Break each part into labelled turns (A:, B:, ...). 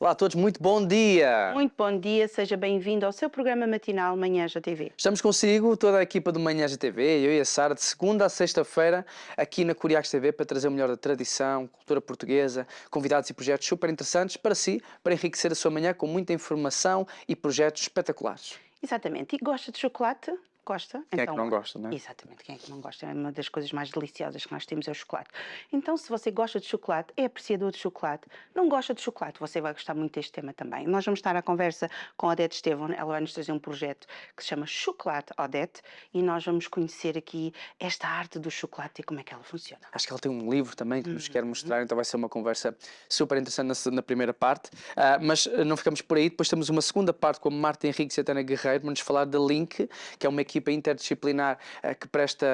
A: Olá a todos, muito bom dia!
B: Muito bom dia, seja bem-vindo ao seu programa matinal Manhãs da TV.
A: Estamos consigo, toda a equipa do Manhãs da TV, eu e a Sara, de segunda a sexta-feira, aqui na Curiax TV, para trazer o melhor da tradição, cultura portuguesa, convidados e projetos super interessantes para si, para enriquecer a sua manhã com muita informação e projetos espetaculares.
B: Exatamente. E gosta de chocolate? Gosta?
A: Quem é que não gosta, não é?
B: Exatamente, quem é que não gosta? É uma das coisas mais deliciosas que nós temos é o chocolate. Então, se você gosta de chocolate, é apreciador de chocolate, não gosta de chocolate, você vai gostar muito deste tema também. Nós vamos estar à conversa com a Odete Estevão, ela vai nos trazer um projeto que se chama Chocolate Odete e nós vamos conhecer aqui esta arte do chocolate e como é que ela funciona.
A: Acho que ela tem um livro também que nos quer mostrar, então vai ser uma conversa super interessante na primeira parte. Mas não ficamos por aí, depois temos uma segunda parte com a Marta Henriques e a Tânia Guerreiro, para nos falar da Link, que é uma equipa interdisciplinar que presta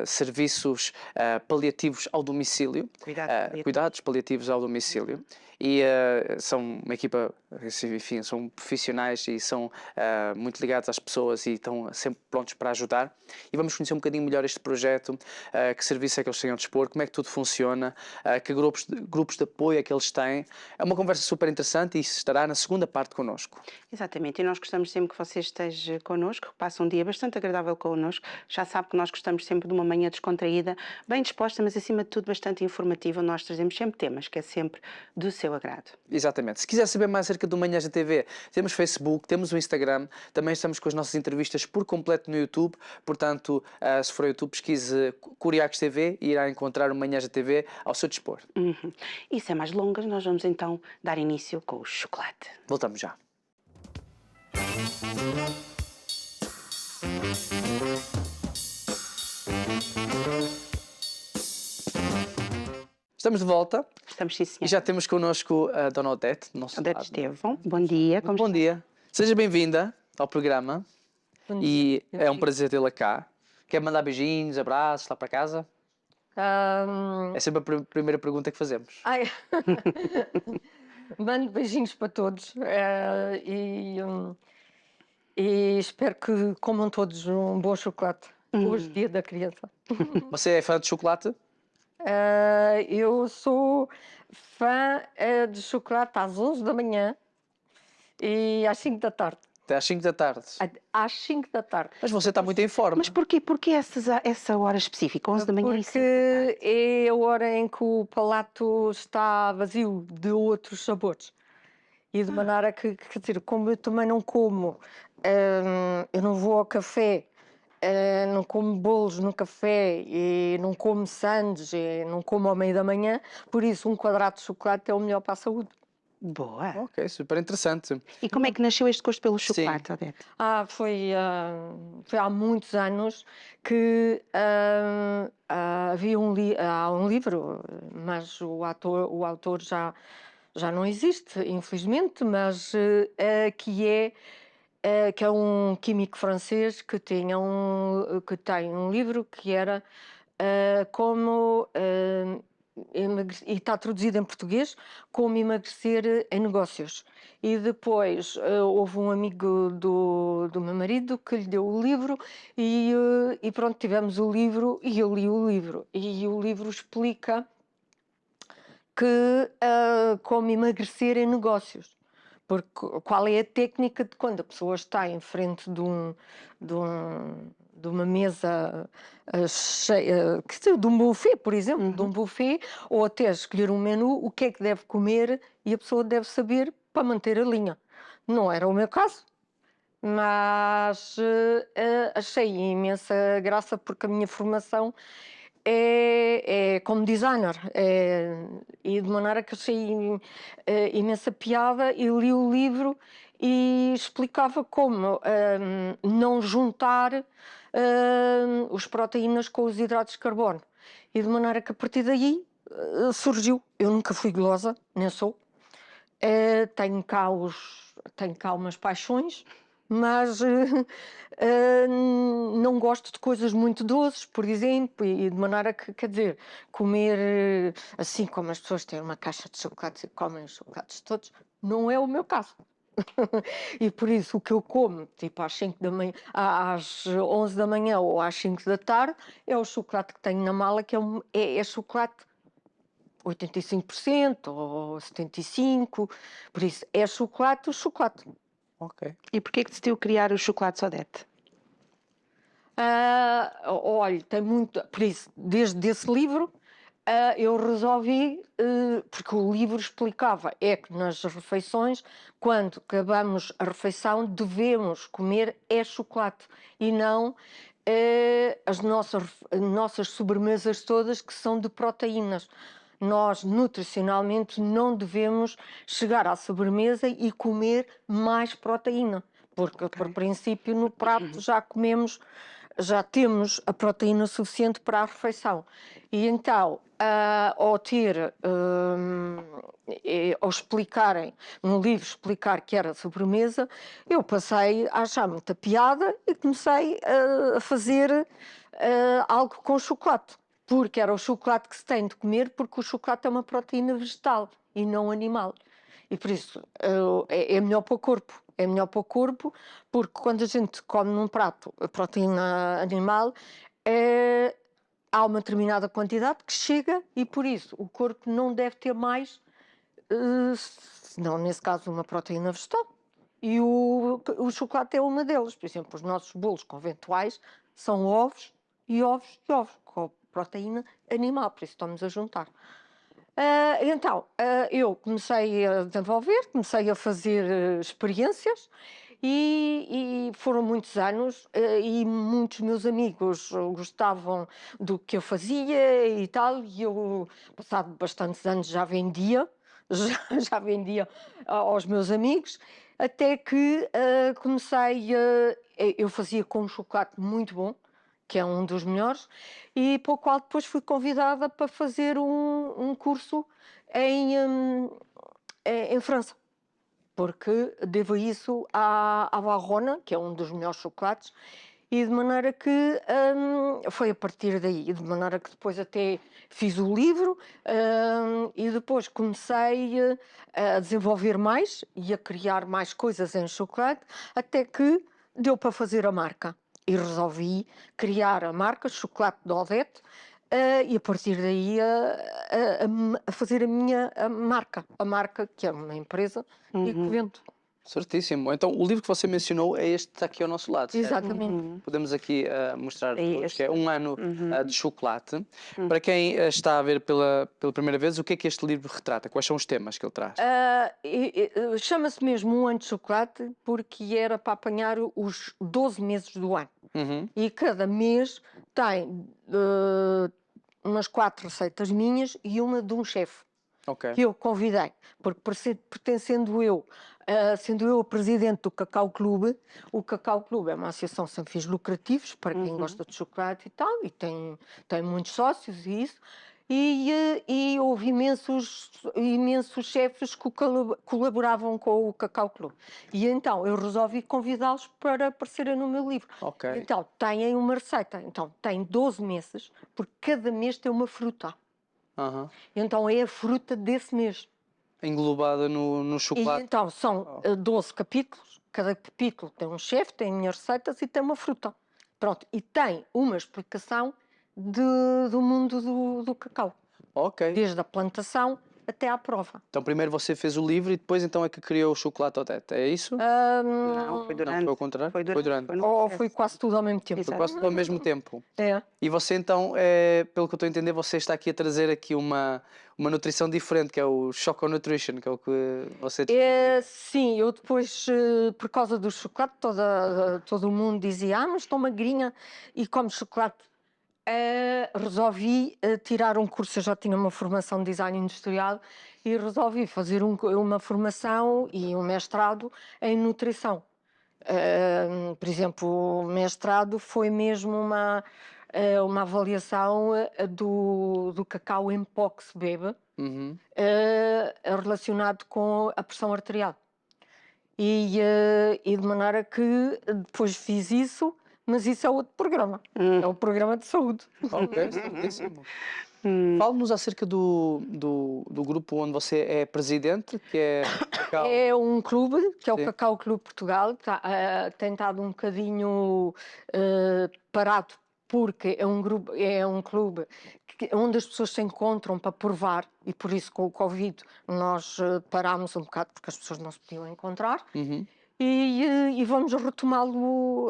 A: serviços paliativos ao domicílio. Cuidados paliativos ao domicílio. E são uma equipa, enfim, são profissionais e são muito ligados às pessoas e estão sempre prontos para ajudar. E vamos conhecer um bocadinho melhor este projeto, que serviço é que eles têm ao dispor, como é que tudo funciona, que grupos de apoio é que eles têm. É uma conversa super interessante e isso estará na segunda parte connosco.
B: Exatamente, e nós gostamos sempre que você esteja connosco, que passe um dia bastante agradável connosco. Já sabe que nós gostamos sempre de uma manhã descontraída, bem disposta, mas acima de tudo bastante informativa. Nós trazemos sempre temas que é sempre do seu agrado.
A: Exatamente. Se quiser saber mais acerca do Manhãs da TV, temos Facebook, temos o Instagram, também estamos com as nossas entrevistas por completo no YouTube, portanto, se for ao YouTube, pesquise Curiax TV e irá encontrar o Manhãs da TV ao seu dispor.
B: E sem mais longas, nós vamos então dar início com o chocolate.
A: Voltamos já. Estamos de volta.
B: Estamos, sim,
A: E
B: senhora.
A: já temos connosco a Dona Odete, do nosso
B: Odete
A: lado.
B: Estevão, bom dia.
A: Muito bom dia. Seja bem-vinda ao programa.
C: Bom
A: E
C: dia.
A: é um prazer tê-la cá. Quer mandar beijinhos, abraços lá para casa? É sempre a primeira pergunta que fazemos.
C: Mando beijinhos para todos e espero que comam todos um bom chocolate. Hoje, dia da criança.
A: Você é fã de chocolate?
C: Eu sou fã de chocolate às 11 da manhã e às 5 da tarde.
A: Até às 5 da tarde.
C: Às 5 da tarde.
A: Mas você está muito em forma.
B: Mas porquê essa hora específica, 11 da manhã e 5 da tarde?
C: Porque é a hora em que o palato está vazio de outros sabores. E de maneira que, quer dizer, como eu também não como, eu não vou ao café, não como bolos no café, e não como sandes, e não como ao meio da manhã, por isso um quadrado de chocolate é o melhor para a saúde.
B: Boa.
A: Ok, super interessante.
B: E como é que nasceu este gosto pelo chocolate, Odete?
C: Foi há muitos anos que havia há um livro, mas o autor já não existe, infelizmente, mas que é um químico francês que tem um livro que era como e está traduzido em português como emagrecer em negócios. E depois houve um amigo do meu marido que lhe deu o livro e pronto, tivemos o livro e eu li o livro. E o livro explica que como emagrecer em negócios. Porque qual é a técnica de quando a pessoa está em frente de uma mesa cheia, de um buffet, por exemplo, de um buffet, ou até escolher um menu, o que é que deve comer e a pessoa deve saber para manter a linha. Não era o meu caso, mas achei imensa graça porque a minha formação é como designer, e de maneira que achei imensa piada e li o livro e explicava como não juntar os proteínas com os hidratos de carbono. E de maneira que a partir daí surgiu. Eu nunca fui gulosa, nem sou. Tenho cá umas paixões, mas não gosto de coisas muito doces, por exemplo, e de maneira que, quer dizer, comer assim como as pessoas têm uma caixa de chocolates e comem os chocolates todos, não é o meu caso. E por isso o que eu como, tipo às 5 da manhã, às 11 da manhã ou às 5 da tarde, é o chocolate que tenho na mala, que é chocolate 85% ou 75%, por isso é chocolate, o chocolate.
A: Ok.
B: E porquê que decidiu criar o chocolate Odete?
C: Olha, tem muito, por isso, desde esse livro, eu resolvi, porque o livro explicava, é que nas refeições, quando acabamos a refeição, devemos comer chocolate e não as nossas sobremesas todas que são de proteínas. Nós, nutricionalmente, não devemos chegar à sobremesa e comer mais proteína, porque, por princípio, no prato já temos a proteína suficiente para a refeição. E então, ao explicarem, no livro explicar que era sobremesa, eu passei a achar muita piada e comecei a fazer algo com chocolate. Porque era o chocolate que se tem de comer, porque o chocolate é uma proteína vegetal e não animal. E por isso é melhor para o corpo. É melhor para o corpo, porque quando a gente come num prato a proteína animal, há uma determinada quantidade que chega e por isso o corpo não deve ter mais, senão nesse caso uma proteína vegetal. E o chocolate é uma delas. Por exemplo, os nossos bolos conventuais são ovos e ovos e ovos, com proteína animal, por isso estamos a juntar. Então, eu comecei a desenvolver, comecei a fazer experiências e foram muitos anos e muitos meus amigos gostavam do que eu fazia e tal, e eu, passado bastantes anos, já vendia, já vendia aos meus amigos, até que eu fazia com um chocolate muito bom, que é um dos melhores, e para o qual depois fui convidada para fazer um curso em França, porque devo isso à Valrhona, que é um dos melhores chocolates, e de maneira que foi a partir daí, de maneira que depois até fiz o livro e depois comecei a desenvolver mais e a criar mais coisas em chocolate, até que deu para fazer a marca. E resolvi criar a marca Chocolate de Odete e a partir daí a fazer a marca que é uma empresa e que vendo.
A: Certíssimo. Então, o livro que você mencionou é este que está aqui ao nosso lado, certo?
C: Exatamente.
A: Podemos aqui mostrar
B: É
A: todos,
B: este.
A: que é um ano de chocolate. Para quem está a ver pela primeira vez, o que é que este livro retrata? Quais são os temas que ele traz?
C: Chama-se mesmo um ano de chocolate porque era para apanhar os 12 meses do ano. E cada mês tem umas 4 receitas minhas e uma de um chefe
A: Ok.
C: que eu convidei, porque pertencendo sendo eu a presidente do Cacau Clube, o Cacau Clube é uma associação sem fins lucrativos para quem gosta de chocolate e tal, e tem muitos sócios e isso, e houve imensos chefes que colaboravam com o Cacau Clube. E então eu resolvi convidá-los para aparecerem no meu livro.
A: Ok.
C: Então têm uma receita, então tem 12 meses, porque cada mês tem uma fruta. Então é a fruta desse mês.
A: Englobada no
C: E
A: chocolate.
C: então são 12 capítulos, cada capítulo tem um chefe, tem minhas receitas e tem uma fruta. Pronto, e tem uma explicação do mundo do cacau,
A: Ok.
C: desde a plantação até à prova.
A: Então, primeiro você fez o livro e depois então é que criou o chocolate Odete, é isso?
B: Não, foi
A: Não,
B: durante.
A: foi ao contrário?
B: Foi durante. Foi no
C: Ou
B: processo.
C: foi quase tudo ao mesmo tempo.
A: Foi quase tudo ao mesmo tempo.
C: É.
A: E você então, pelo que eu estou a entender, você está aqui a trazer aqui uma nutrição diferente, que é o Choco Nutrition, que é o que você...
C: Sim, eu depois, por causa do chocolate, todo o mundo dizia, mas estou magrinha e como chocolate. Resolvi tirar um curso, eu já tinha uma formação de design industrial e resolvi fazer uma formação e um mestrado em nutrição. Por exemplo, o mestrado foi mesmo uma avaliação do cacau em pó que se bebe, relacionado com a pressão arterial. E de maneira que depois fiz isso, mas isso é outro programa. É o programa de saúde.
A: Ok, certíssimo. Fale-nos acerca do grupo onde você é presidente, que é...
C: É um clube, que é o
A: Sim.
C: Cacau Clube Portugal, tem estado um bocadinho parado, porque é um clube onde as pessoas se encontram para provar, e por isso com o Covid nós parámos um bocado porque as pessoas não se podiam encontrar.
A: Uhum.
C: E vamos retomá-lo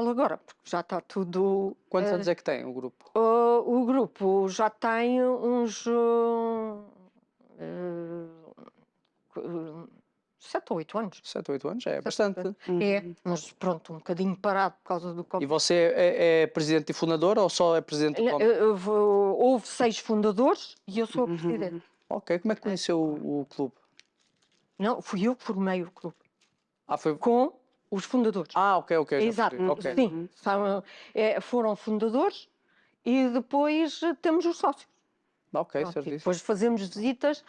C: agora, porque já está tudo.
A: Quantos anos é que tem o grupo?
C: O grupo já tem uns 7 ou 8 anos.
A: 7 ou 8 anos, é
C: 7 ou 8
A: bastante.
C: anos. É, mas pronto, um bocadinho parado por causa do
A: E
C: Covid.
A: você é presidente e fundador ou só é presidente do clube?
C: Houve 6 fundadores e eu sou a presidente.
A: Ok, como é que conheceu o clube?
C: Não, fui eu que formei o clube,
A: Foi...
C: com os fundadores.
A: ok, já
C: Exato,
A: percebi. Ok.
C: sim. Foram fundadores e depois temos os sócios.
A: Ok,
C: Pronto, e
A: certíssimo.
C: depois fazemos visitas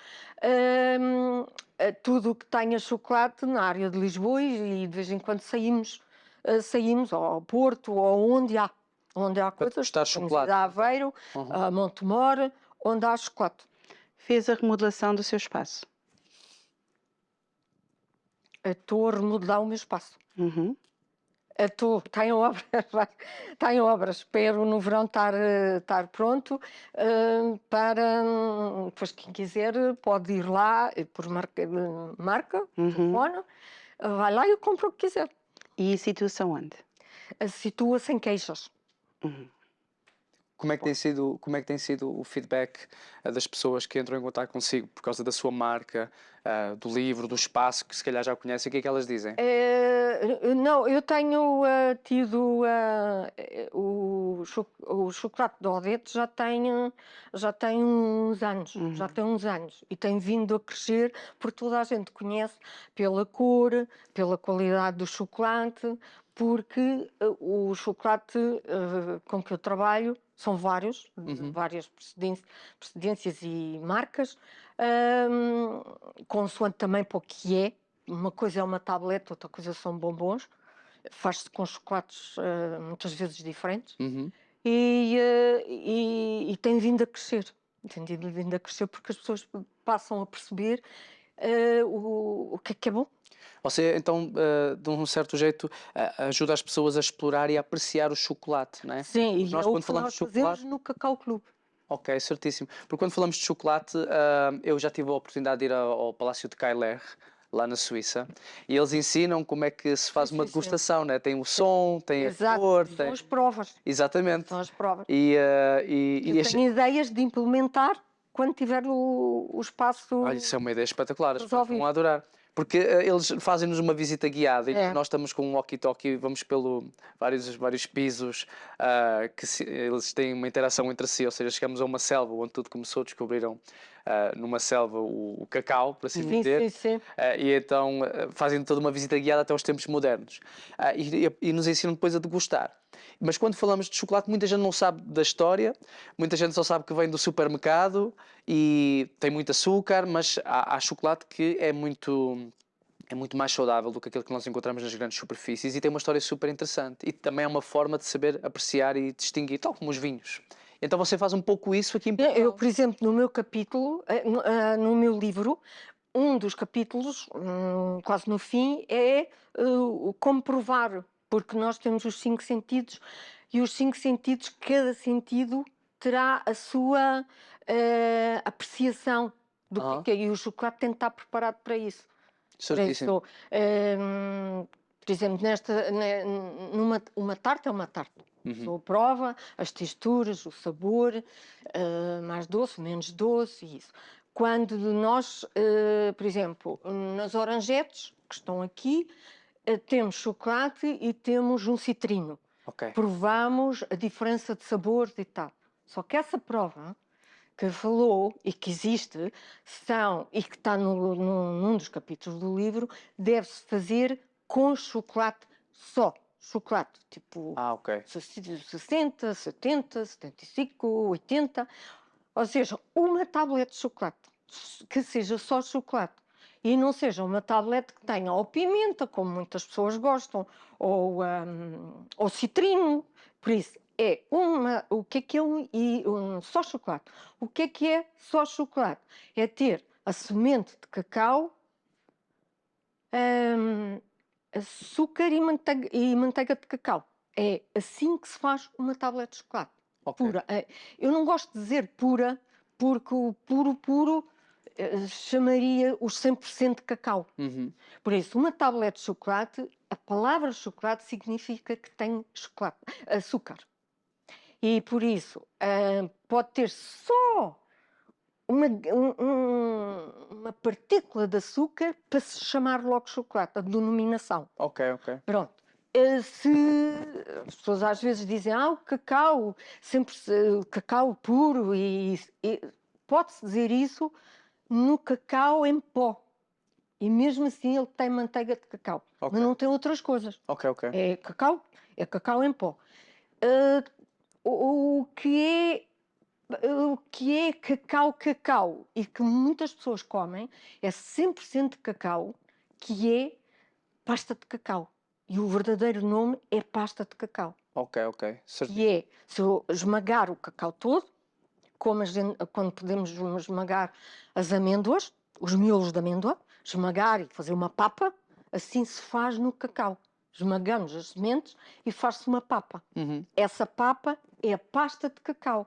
C: a tudo o que tenha chocolate na área de Lisboa e de vez em quando saímos ao Porto ou onde há coisas.
A: testar
C: Vamos
A: chocolate.
C: a Aveiro,
A: Uhum.
C: a Montemor, onde há chocolate.
B: Fez a remodelação do seu espaço.
C: Estou a remodelar o meu espaço.
B: Uhum.
C: Tem obras, tem obras. Espero no verão estar pronto para. Depois, quem quiser, pode ir lá por marca, telefone, vai lá e compra o que quiser.
B: E situa-se onde?
C: Situa-se em Queixas.
A: Como é que tem sido o feedback das pessoas que entram em contato consigo por causa da sua marca, do livro, do espaço, que se calhar já conhecem? O que é que elas dizem?
C: Não, eu tenho tido o chocolate de Odete já tem uns anos, e tem vindo a crescer porque toda a gente conhece pela cor, pela qualidade do chocolate, porque o chocolate com que eu trabalho são vários, de várias procedências e marcas, consoante também para o que é. Uma coisa é uma tablete, outra coisa são bombons. Faz-se com chocolates muitas vezes diferentes. E tem vindo a crescer. Tem vindo a crescer porque as pessoas passam a perceber o que é bom.
A: Você, então, de um certo jeito, ajuda as pessoas a explorar e a apreciar o chocolate, não é?
C: Sim,
A: Porque
C: e
A: nós,
C: é o
A: quando
C: que
A: falamos
C: nós
A: de chocolate...
C: fazemos no Cacau Clube.
A: Ok, certíssimo. Porque quando falamos de chocolate, eu já tive a oportunidade de ir ao Palácio de Keiler, lá na Suíça, e eles ensinam como é que se faz uma
C: sim.
A: degustação, né? Tem o som, tem a
C: Exato,
A: cor,
C: são as provas.
A: Exatamente.
C: São as provas.
A: E
C: Eu tenho ideias de implementar quando tiver o espaço.
A: Olha, isso é uma ideia espetacular, as pessoas
C: resolvido.
A: vão adorar. Porque eles fazem-nos uma visita guiada e nós estamos com um walkie-talkie, vamos pelo vários pisos, eles têm uma interação entre si, ou seja, chegamos a uma selva onde tudo começou, descobriram numa selva o cacau, por assim dizer.
C: Sim.
A: E então fazem toda uma visita guiada até aos tempos modernos. E nos ensinam depois a degustar. Mas quando falamos de chocolate, muita gente não sabe da história, muita gente só sabe que vem do supermercado e tem muito açúcar, mas há chocolate que é muito mais saudável do que aquele que nós encontramos nas grandes superfícies e tem uma história super interessante. E também é uma forma de saber apreciar e distinguir, tal como os vinhos. Então você faz um pouco isso aqui em Portugal.
C: Eu, por exemplo, no meu capítulo, no meu livro, um dos capítulos, quase no fim, é como provar, porque nós temos os 5 sentidos e os 5 sentidos, cada sentido terá a sua apreciação do que é, e o chocolate tem de estar preparado para isso.
A: Certíssimo.
C: Por exemplo, uma tarte é uma tarte. A pessoa prova as texturas, o sabor, mais doce, menos doce e isso. Quando nós, por exemplo, nas orangetes que estão aqui, temos chocolate e temos um citrino.
A: Ok.
C: Provamos a diferença de sabores e tal. Só que essa prova que falou e que existe e que está num dos capítulos do livro, deve-se fazer com chocolate só. Chocolate, tipo
A: Ok.
C: 60, 70, 75, 80. Ou seja, uma tablete de chocolate que seja só chocolate. E não seja uma tablete que tenha ou pimenta, como muitas pessoas gostam, ou citrino. Por isso, o que é só chocolate? O que é só chocolate? É ter a semente de cacau, açúcar e manteiga de cacau. É assim que se faz uma tablete de chocolate.
A: Ok.
C: Pura. Eu não gosto de dizer pura, porque o puro chamaria os 100% de cacau.
A: Uhum.
C: Por isso, uma tablete de chocolate, a palavra chocolate significa que tem chocolate, açúcar. E por isso, pode ter só uma partícula de açúcar para se chamar logo chocolate, a denominação.
A: Ok, ok.
C: Pronto. Se as pessoas às vezes dizem, o cacau, sempre cacau puro, e pode-se dizer isso no cacau em pó. E mesmo assim ele tem manteiga de cacau,
A: Ok.
C: mas não tem outras coisas.
A: Ok, ok.
C: É cacau em pó. Ah, o que é cacau e que muitas pessoas comem é 100% de cacau, que é pasta de cacau. E o verdadeiro nome é pasta de cacau.
A: Ok, ok. Certíssimo.
C: Que é, se eu esmagar o cacau todo, como quando podemos esmagar as amêndoas, os miolos de amêndoa, esmagar e fazer uma papa, assim se faz no cacau. Esmagamos as sementes e faz-se uma papa.
A: Uhum.
C: Essa papa é a pasta de cacau.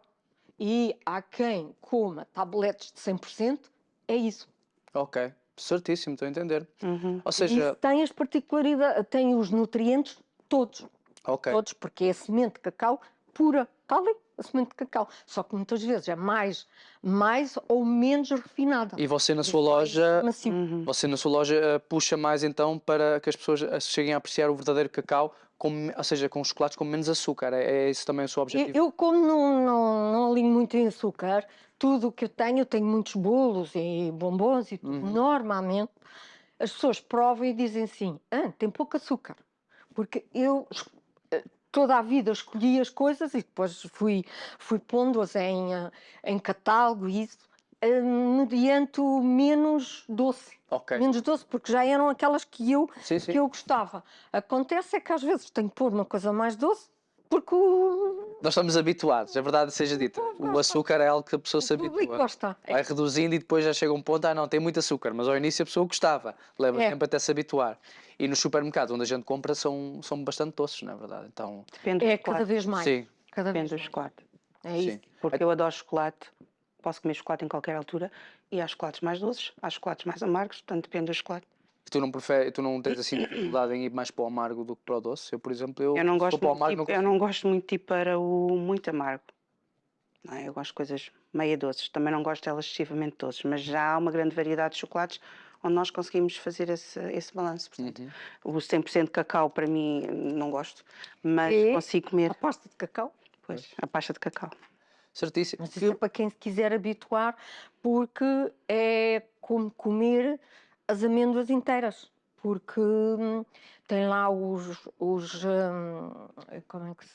C: E há quem coma tabletes de 100%, é isso.
A: Ok. Certíssimo, estou a entender.
B: Uhum.
A: Ou
C: E
A: seja,
C: isso tem as particularidades, tem os nutrientes todos.
A: ok.
C: Todos, porque é semente de cacau pura. Está ali, a semente de cacau. Só que muitas vezes é mais ou menos refinada.
A: E você na
C: Por
A: sua
C: isso é
A: loja,
C: macio.
B: Uhum.
A: você na sua loja puxa mais então para que as pessoas cheguem a apreciar o verdadeiro cacau, ou seja, com chocolates com menos açúcar. É esse também o seu objetivo?
C: Eu como não alinho muito em açúcar, tudo o que eu tenho muitos bolos e bombons e tudo.
A: Uhum.
C: Normalmente as pessoas provam e dizem assim, tem pouco açúcar. Porque eu toda a vida escolhi as coisas e depois fui pondo-as em catálogo e isso, mediante o menos doce.
A: Ok.
C: Menos doce, porque já eram aquelas que eu
A: Sim, sim.
C: gostava. Acontece é que às vezes tenho que pôr uma coisa mais doce, porque
A: Nós estamos habituados, a verdade seja dita.
C: povo
A: O
C: gosta.
A: açúcar é algo que a pessoa
C: O
A: se
C: público
A: habitua.
C: gosta.
A: Vai reduzindo e depois já chega um ponto, não, tem muito açúcar, mas ao início a pessoa gostava, leva
C: É.
A: tempo até se habituar. E nos supermercados onde a gente compra são bastante doces, não é verdade? Então,
B: Depende do
C: É
B: chocolate.
C: cada vez mais.
A: sim,
C: Cada
B: Depende do
C: vez mais.
B: chocolate.
C: É
A: sim.
C: isso.
B: Porque eu adoro chocolate. Posso comer chocolate em qualquer altura. E há chocolates mais doces, há chocolates mais amargos, portanto depende do chocolate.
A: Tu não tens assim dificuldade em ir mais para o amargo do que para o doce? Eu, por exemplo,
B: Eu não
A: se for
B: gosto
A: para o
B: muito,
A: amargo não
B: eu
A: consigo.
B: não gosto muito de ir para o muito amargo. Não é? Eu gosto de coisas meia doces. Também não gosto delas excessivamente doces, mas já há uma grande variedade de chocolates onde nós conseguimos fazer esse balanço. Portanto,
A: Uhum.
B: o 100% de cacau para mim não gosto, mas
C: É
B: consigo comer
C: a pasta de cacau.
B: pois, a pasta de cacau.
A: Certíssimo.
C: Mas isso é para quem se quiser habituar, porque é como comer as amêndoas inteiras. Porque tem lá como é que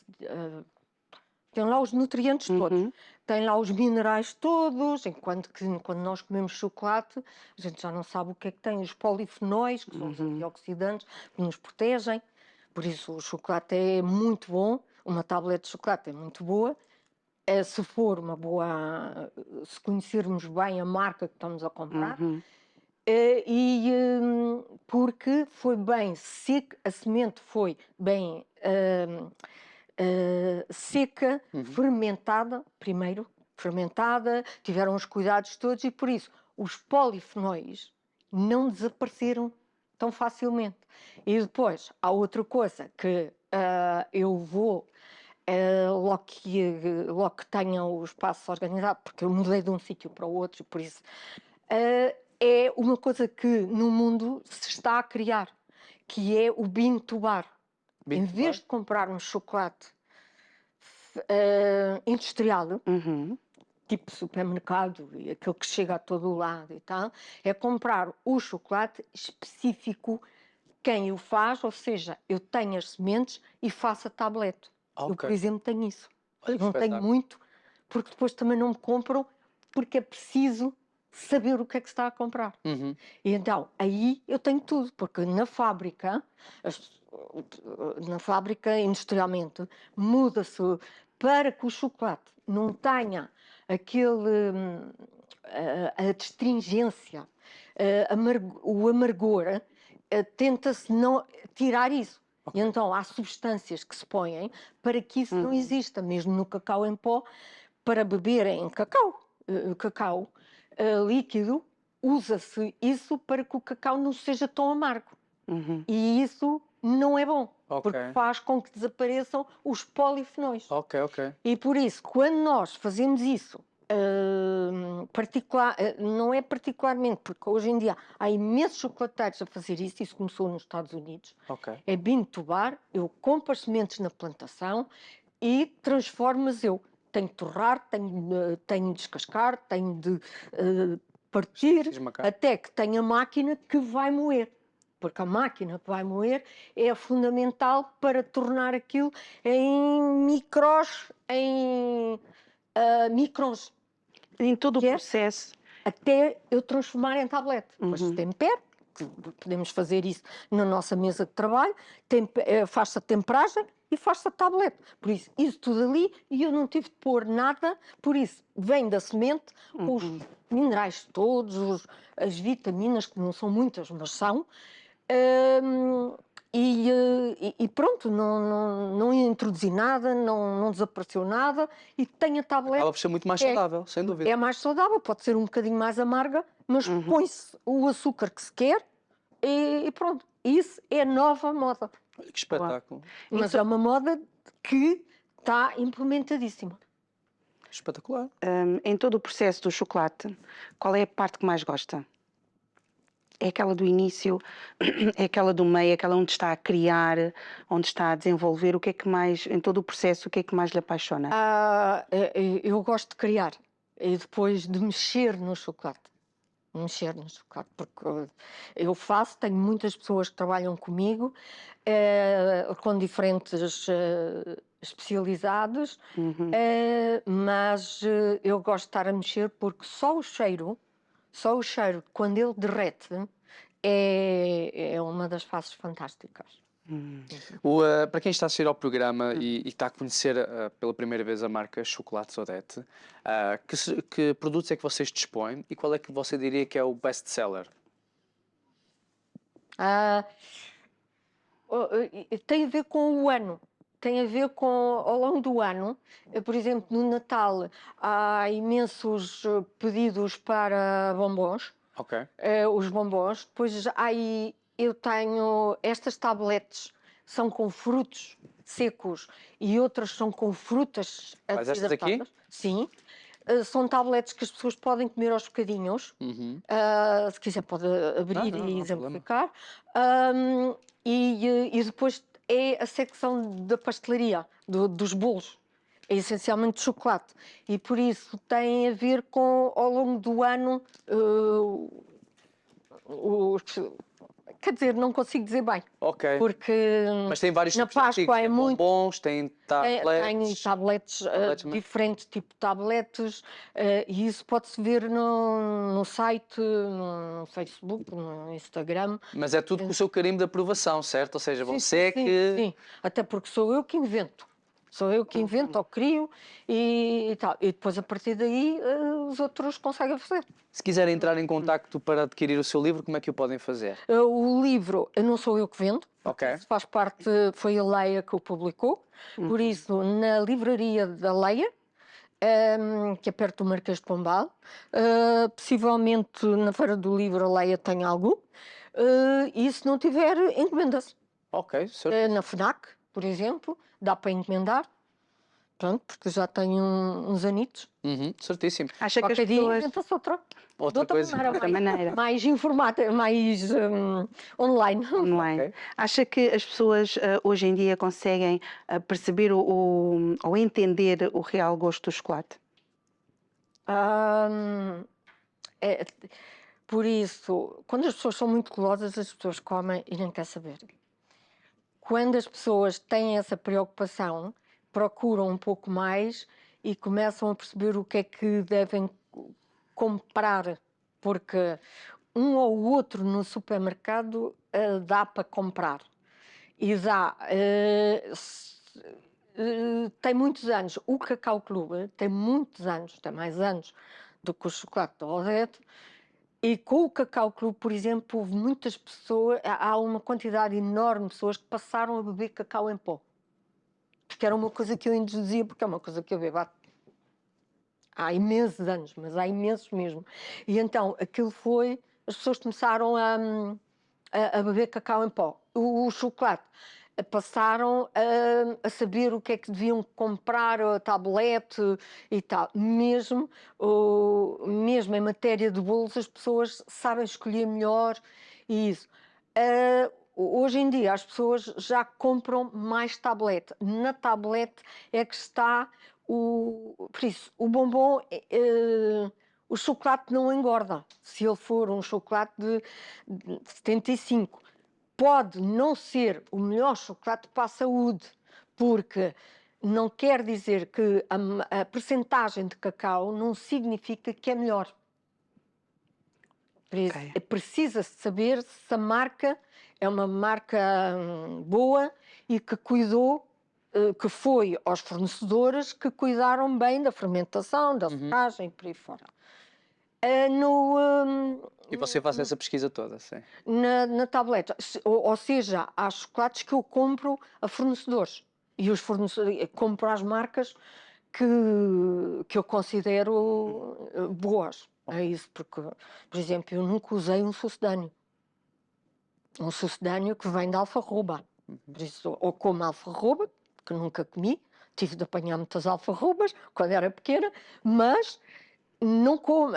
C: tem lá os nutrientes todos,
B: Uhum.
C: tem lá os minerais todos, enquanto que quando nós comemos chocolate, a gente já não sabe o que é que tem, os polifenóis, que são os antioxidantes, que nos protegem. Por isso o chocolate é muito bom, uma tablete de chocolate é muito boa, se for uma boa, se conhecermos bem a marca que estamos a comprar,
B: Uhum.
C: porque foi bem seca, a semente foi bem seca, fermentada, primeiro fermentada, tiveram os cuidados todos e por isso os polifenóis não desapareceram tão facilmente. E depois há outra coisa que eu vou logo que tenha o espaço organizado, porque eu mudei de um sítio para o outro, por isso é uma coisa que no mundo se está a criar, que é o bean to bar.
A: Bean
C: Em
A: to
C: vez
A: bar?
C: de comprarmos chocolate industrial,
B: Uhum.
C: tipo supermercado, e aquele que chega a todo o lado e tal, é comprar o chocolate específico, quem o faz, ou seja, eu tenho as sementes e faço a tablete. Eu,
A: Ok.
C: por exemplo, tenho isso.
A: Olha que
C: Não tenho
A: espetáculo.
C: muito, porque depois também não me compram, porque é preciso saber o que é que se está a comprar.
A: Uhum.
C: E então, aí eu tenho tudo, porque na fábrica industrialmente, muda-se para que o chocolate não tenha a astringência, o amargor, tenta-se não tirar isso. E então há substâncias que se põem para que isso não exista, mesmo no cacau em pó, para beberem cacau líquido, usa-se isso para que o cacau não seja tão amargo. E isso não é bom, porque faz com que desapareçam os polifenóis.
A: Ok.
C: E por isso, quando nós fazemos isso, não é particularmente, porque hoje em dia há imensos chocolateiros a fazer isso, isso começou nos Estados Unidos, é bean to bar, eu compro as sementes na plantação e transformo-as eu. Tenho de torrar, tenho de descascar, tenho de partir, até que tenha a máquina que vai moer. Porque a máquina que vai moer é fundamental para tornar aquilo em microns, microns.
B: Em todo o processo.
C: Até eu transformar em tablete. Depois tempero, podemos fazer isso na nossa mesa de trabalho, faz-se a temperagem e faz-se a tablete. Por isso tudo ali, e eu não tive de pôr nada, por isso vem da semente, os minerais todos, as vitaminas, que não são muitas, mas são, e pronto, não introduzi nada, não desapareceu nada, e tenho a tablete.
A: Acaba por ser muito mais saudável, sem dúvida.
C: É mais saudável, pode ser um bocadinho mais amarga, mas põe-se o açúcar que se quer e pronto. Isso é nova moda.
A: Olha que espetáculo.
C: Mas é uma moda que está implementadíssima.
A: Espetacular.
B: Em todo o processo do chocolate, qual é a parte que mais gosta? É aquela do início, é aquela do meio, é aquela onde está a criar, onde está a desenvolver? O que é que mais, em todo o processo, o que é que mais lhe apaixona?
C: Eu gosto de criar e depois de mexer no chocolate. Porque eu tenho muitas pessoas que trabalham comigo, com diferentes especialidades, mas eu gosto de estar a mexer porque só o cheiro, quando ele derrete, é uma das fases fantásticas.
A: Para quem está a assistir ao programa e está a conhecer pela primeira vez a marca Chocolates Odete, que produtos é que vocês dispõem e qual é que você diria que é o best-seller?
C: Tem a ver com o ano. Tem a ver com, ao longo do ano, por exemplo, no Natal há imensos pedidos para bombons. Os bombons. Depois eu tenho estas tabletes, são com frutos secos e outras são com frutas
A: Mas estas aqui?
C: Sim. São tabletes que as pessoas podem comer aos bocadinhos. Se quiser pode abrir e exemplificar. E depois é a secção da pastelaria, dos bolos. É essencialmente chocolate. E por isso tem a ver com, ao longo do ano, quer dizer, não consigo dizer bem. Porque
A: mas tem vários
C: na
A: tipos de
C: Páscoa é muito.
A: Bombons, tem tablets.
C: Tem tablets diferentes, tipo tabletes, e isso pode-se ver no site, no Facebook, no Instagram.
A: Mas é tudo com o seu carimbo de aprovação, certo? Ou seja, você
C: Sim, até porque sou eu que invento. Sou eu que invento ou crio e tal. E depois, a partir daí, os outros conseguem fazer.
A: Se quiserem entrar em contacto para adquirir o seu livro, como é que o podem fazer?
C: O livro não sou eu que vendo. Isso faz parte, foi a Leia que o publicou. Por isso, na livraria da Leia, que é perto do Marquês de Pombal, possivelmente na Feira do Livro a Leia tem algum. E se não tiver, encomenda-se.
A: Certo.
C: Na FNAC, por exemplo, dá para encomendar. Pronto, porque já tenho uns anitos.
A: Certíssimo.
B: Acha que as
C: Qualquer dia
B: pessoas...
C: inventa-se outra
A: coisa.
C: maneira. Mais informática, mais online.
B: Acha que as pessoas hoje em dia conseguem perceber ou entender o real gosto do chocolate?
C: Por isso, quando as pessoas são muito golosas, as pessoas comem e nem querem saber. Quando as pessoas têm essa preocupação, procuram um pouco mais e começam a perceber o que é que devem comprar, porque um ou outro no supermercado dá para comprar. E dá. Tem muitos anos. O Cacau Clube tem muitos anos, tem mais anos do que o chocolate da Odete, E com o Cacau Clube, por exemplo, houve muitas pessoas, há uma quantidade enorme de pessoas que passaram a beber cacau em pó. Porque era uma coisa que eu introduzia, porque é uma coisa que eu bebo há imensos anos, mas há imensos mesmo. E então, aquilo foi, as pessoas começaram a beber cacau em pó. O chocolate, passaram a saber o que é que deviam comprar, a tablete e tal. Mesmo em matéria de bolos, as pessoas sabem escolher melhor e isso. Hoje em dia as pessoas já compram mais tablete. Na tablete é que está por isso, o bombom, o chocolate não engorda. Se ele for um chocolate de 75, pode não ser o melhor chocolate para a saúde, porque não quer dizer que a percentagem de cacau não significa que é melhor. Por isso, precisa-se saber se a marca é uma marca boa e que cuidou, que foi aos fornecedores que cuidaram bem da fermentação, da secagem e por aí fora.
A: E você faz essa pesquisa toda, sim?
C: Na tableta, ou seja, há chocolates que eu compro a fornecedores e os fornecedores compro as marcas que eu considero boas. É isso, porque, por exemplo, eu nunca usei um sucedâneo. Um sucedâneo que vem da alfarroba. Por isso, ou como alfarroba, que nunca comi, tive de apanhar muitas alfarrobas quando era pequena, mas não como,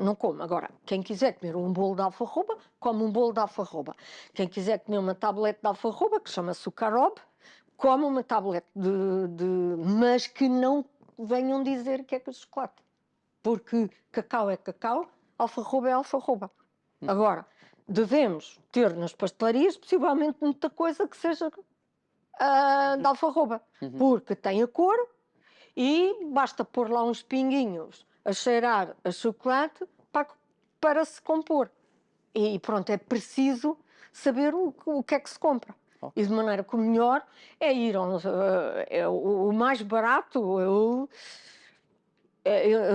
C: não como. Agora, quem quiser comer um bolo de alfarroba, come um bolo de alfarroba. Quem quiser comer uma tablete de alfarroba, que chama-se o carob, come uma tablete mas que não venham dizer que é chocolate. Porque cacau é cacau, alfarroba é alfarroba. Agora, devemos ter nas pastelarias possivelmente muita coisa que seja de alfarroba, porque tem a cor e basta pôr lá uns pinguinhos a cheirar a chocolate para se compor. E pronto, é preciso saber o que é que se compra. E de maneira que o melhor é ir o mais barato. Eu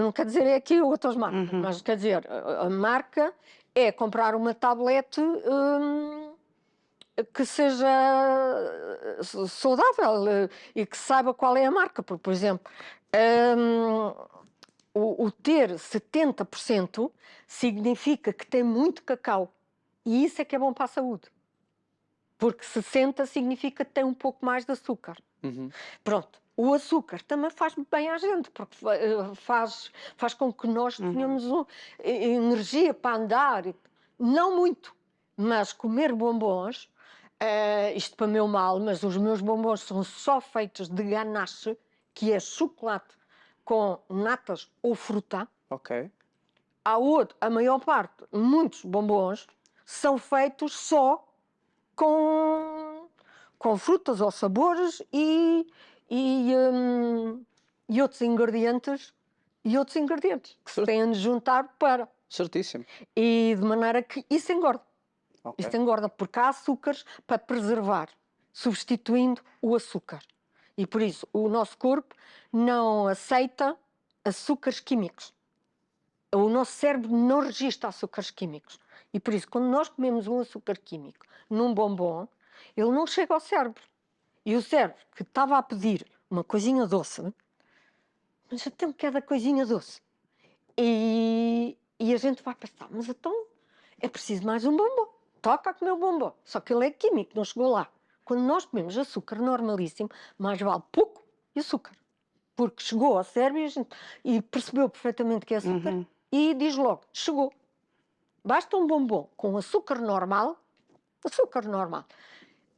C: não quero dizer é aqui outras marcas, mas quer dizer, a marca é comprar uma tablete que seja saudável e que saiba qual é a marca. Porque, por exemplo, o ter 70% significa que tem muito cacau. E isso é que é bom para a saúde. Porque 60% significa que tem um pouco mais de açúcar. Pronto. O açúcar também faz bem à gente, porque faz com que nós tenhamos energia para andar. Não muito, mas comer bombons, isto para meu mal, mas os meus bombons são só feitos de ganache, que é chocolate com natas ou fruta.
A: Ok.
C: A maior parte, muitos bombons, são feitos só com frutas ou sabores e outros ingredientes que se têm de juntar para.
A: Certíssimo.
C: E de maneira que isso engorda.
A: Okay.
C: Isso engorda porque há açúcares para preservar, substituindo o açúcar. E por isso o nosso corpo não aceita açúcares químicos. O nosso cérebro não registra açúcares químicos. E por isso, quando nós comemos um açúcar químico num bombom, ele não chega ao cérebro. E o cérebro, que estava a pedir uma coisinha doce, mas então cada coisinha doce. E a gente vai pensar, mas então é preciso mais um bombom. Toca a comer o bombom. Só que ele é químico, não chegou lá. Quando nós comemos açúcar normalíssimo, mais vale pouco e açúcar. Porque chegou ao cérebro e percebeu perfeitamente que é açúcar e diz logo, chegou. Basta um bombom com açúcar normal,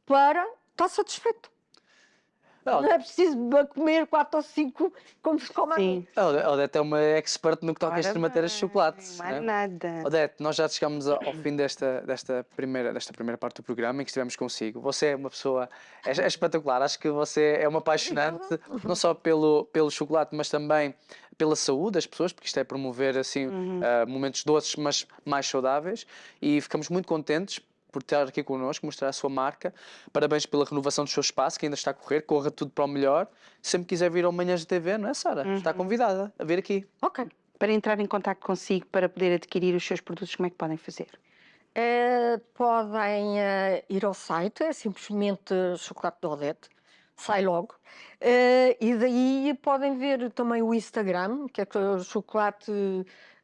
C: para estar satisfeito. Não é preciso comer 4 ou 5 como se come aqui.
A: A Odete é uma expert no que toca a estas matérias de chocolate.
B: Não é nada.
A: Odete, nós já chegamos ao fim desta primeira parte do programa em que estivemos consigo. Você é uma pessoa é espetacular. Acho que você é uma apaixonante, não só pelo chocolate, mas também pela saúde das pessoas, porque isto é promover assim, momentos doces, mas mais saudáveis. E ficamos muito contentes por estar aqui connosco, mostrar a sua marca. Parabéns pela renovação do seu espaço, que ainda está a correr. Corra tudo para o melhor. Sempre quiser vir ao Manhãs de TV, não é, Sara? Está convidada a vir aqui.
C: Ok.
B: Para entrar em contacto consigo, para poder adquirir os seus produtos, como é que podem fazer?
C: Podem ir ao site, é simplesmente Chocolate de Odete, sai logo. E daí podem ver também o Instagram, que é chocolate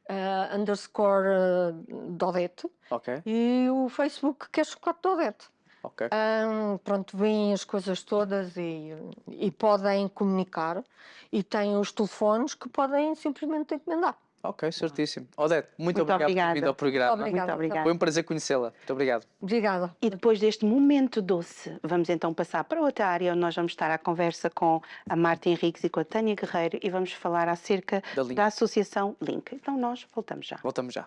C: _ Dodete,
A: Ok,
C: e o Facebook, que é Chocolate de Odete.
A: ok.
C: Pronto, veem as coisas todas e podem comunicar. E têm os telefones que podem simplesmente encomendar.
A: Ok, certíssimo. Odete, muito
B: Muito
A: obrigado por ter vindo
B: obrigada.
A: ao programa.
C: Obrigada.
B: Muito obrigada.
A: Foi um prazer conhecê-la. Muito obrigado.
C: Obrigada.
B: E depois deste momento doce, vamos então passar para outra área onde nós vamos estar à conversa com a Marta Henriques e com a Tânia Guerreiro e vamos falar acerca
A: Da Link.
B: da Associação Link. Então nós voltamos já.
A: Voltamos já.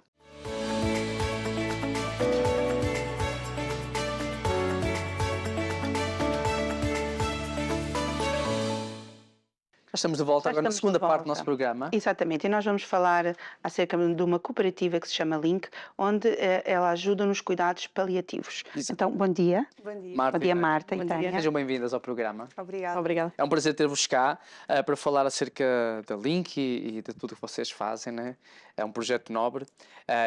A: Já estamos de volta
B: Já
A: agora na
B: estamos de
A: segunda parte do
B: volta.
A: nosso programa.
B: Exatamente, e nós vamos falar acerca de uma cooperativa que se chama Link, onde ela ajuda nos cuidados paliativos.
A: Exato.
B: Então, bom dia.
D: Bom dia.
A: Marta
B: Bom dia,
A: e Tânia.
B: Marta
D: Bom
B: e
D: dia.
B: Tânia.
A: Sejam bem-vindas ao programa.
D: Obrigada.
B: Obrigada.
A: É um prazer ter-vos cá para falar acerca da Link e de tudo o que vocês fazem, né? É um projeto nobre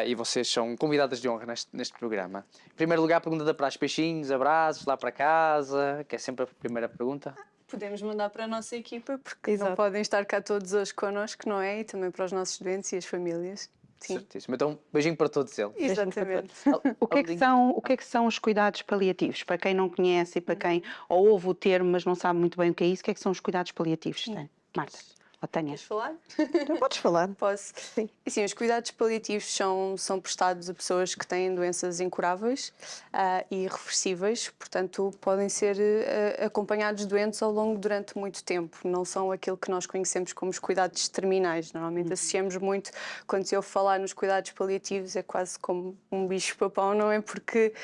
A: e vocês são convidadas de honra neste programa. Em primeiro lugar, pergunta para os peixinhos, abraços lá para casa, que é sempre a primeira pergunta.
D: Podemos mandar para a nossa equipa, porque
B: Exato.
D: não podem estar cá todos hoje connosco, não é? E também para os nossos doentes e as famílias. Sim,
A: Certíssimo. Então, beijinho para todos eles.
D: exatamente.
B: O que é que são os cuidados paliativos? Para quem não conhece e para quem ou ouve o termo, mas não sabe muito bem o que é isso, o que é que são os cuidados paliativos? Marta ou Tânia?
D: Queres falar?
E: Então podes falar.
D: Posso?
E: Sim.
D: E sim, os cuidados paliativos são prestados a pessoas que têm doenças incuráveis e irreversíveis, portanto podem ser acompanhados doentes durante muito tempo. Não são aquilo que nós conhecemos como os cuidados terminais. Normalmente associamos muito, quando se ouve falar nos cuidados paliativos, é quase como um bicho-papão, não é? Porque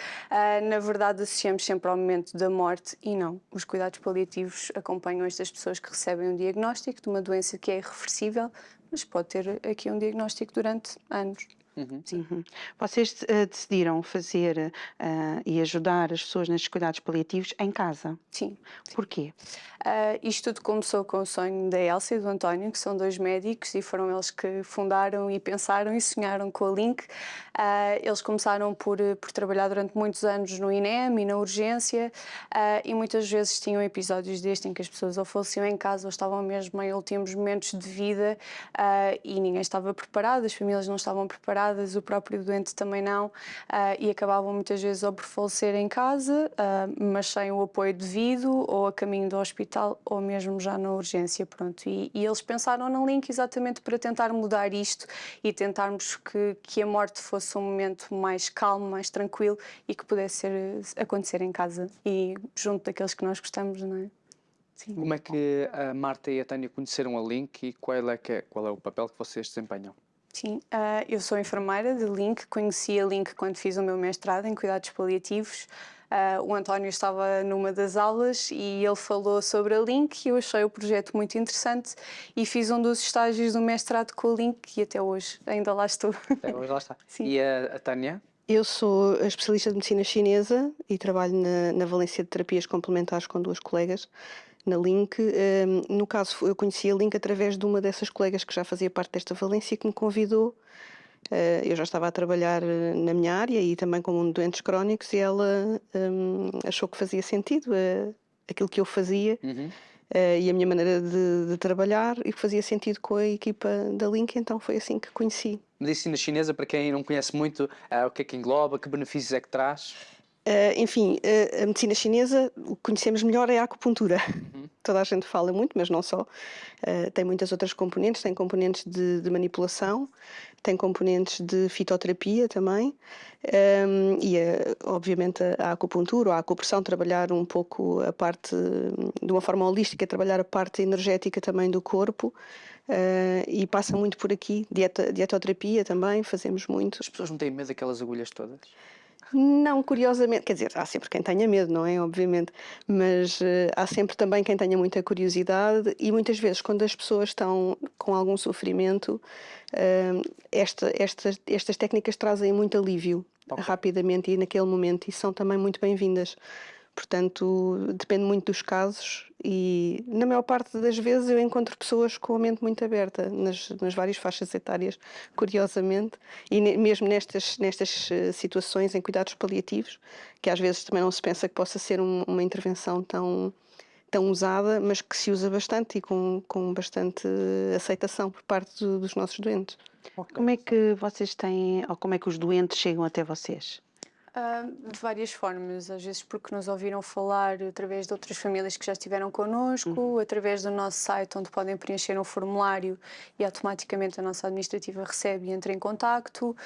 D: na verdade associamos sempre ao momento da morte e não. Os cuidados paliativos acompanham estas pessoas que recebem um diagnóstico de uma doença que é irreversível, mas pode ter aqui um diagnóstico durante anos.
B: Uhum. Vocês decidiram fazer e ajudar as pessoas nestes cuidados paliativos em casa.
D: Sim.
B: Porquê?
D: Isto tudo começou com o sonho da Elsa e do António, que são dois médicos e foram eles que fundaram e pensaram e sonharam com a Link. Eles começaram por trabalhar durante muitos anos no INEM e na urgência e muitas vezes tinham episódios deste em que as pessoas ou faleciam em casa ou estavam mesmo em últimos momentos de vida e ninguém estava preparado, as famílias não estavam preparadas, o próprio doente também não e acabavam muitas vezes ou por falecer em casa, mas sem o apoio devido ou a caminho do hospital ou mesmo já na urgência, pronto. E eles pensaram na Link exatamente para tentar mudar isto e tentarmos que a morte fosse um momento mais calmo, mais tranquilo e que pudesse acontecer em casa e junto daqueles que nós gostamos, não é? Sim.
A: Como é que a Marta e a Tânia conheceram a Link e qual é o papel que vocês desempenham?
D: Sim, eu sou enfermeira de Link, conheci a Link quando fiz o meu mestrado em cuidados paliativos. O António estava numa das aulas e ele falou sobre a Link e eu achei o projeto muito interessante e fiz um dos estágios do mestrado com a Link e até hoje ainda lá estou.
A: Até hoje lá está.
D: Sim.
A: E a Tânia?
E: Eu sou a especialista de medicina chinesa e trabalho na valência de terapias complementares com duas colegas na Link. No caso, eu conheci a Link através de uma dessas colegas que já fazia parte desta valência e que me convidou. Eu já estava a trabalhar na minha área e também com doentes crónicos e ela achou que fazia sentido aquilo que eu fazia e a minha maneira de trabalhar e que fazia sentido com a equipa da Link, então foi assim que conheci.
A: Medicina chinesa, para quem não conhece muito, o que é que engloba, que benefícios é que traz?
E: Enfim, a medicina chinesa, o que conhecemos melhor é a acupuntura. Toda a gente fala muito, mas não só. Tem muitas outras componentes, tem componentes de manipulação, tem componentes de fitoterapia também e, obviamente, a acupuntura ou a acupressão, trabalhar um pouco a parte, de uma forma holística, trabalhar a parte energética também do corpo e passa muito por aqui. Dietoterapia também, fazemos muito.
A: As pessoas não têm medo daquelas agulhas todas?
E: Não, curiosamente, quer dizer, há sempre quem tenha medo, não é? Obviamente, mas há sempre também quem tenha muita curiosidade e muitas vezes quando as pessoas estão com algum sofrimento, estas técnicas trazem muito alívio rapidamente e naquele momento e são também muito bem-vindas. Portanto, depende muito dos casos e, na maior parte das vezes, eu encontro pessoas com a mente muito aberta nas várias faixas etárias, curiosamente, e mesmo nestas situações em cuidados paliativos, que às vezes também não se pensa que possa ser uma intervenção tão usada, mas que se usa bastante e com bastante aceitação por parte dos nossos doentes.
B: Como é que vocês têm, ou como é que os doentes chegam até vocês?
D: De várias formas, às vezes porque nos ouviram falar através de outras famílias que já estiveram connosco, através do nosso site onde podem preencher um formulário e automaticamente a nossa administrativa recebe e entra em contacto.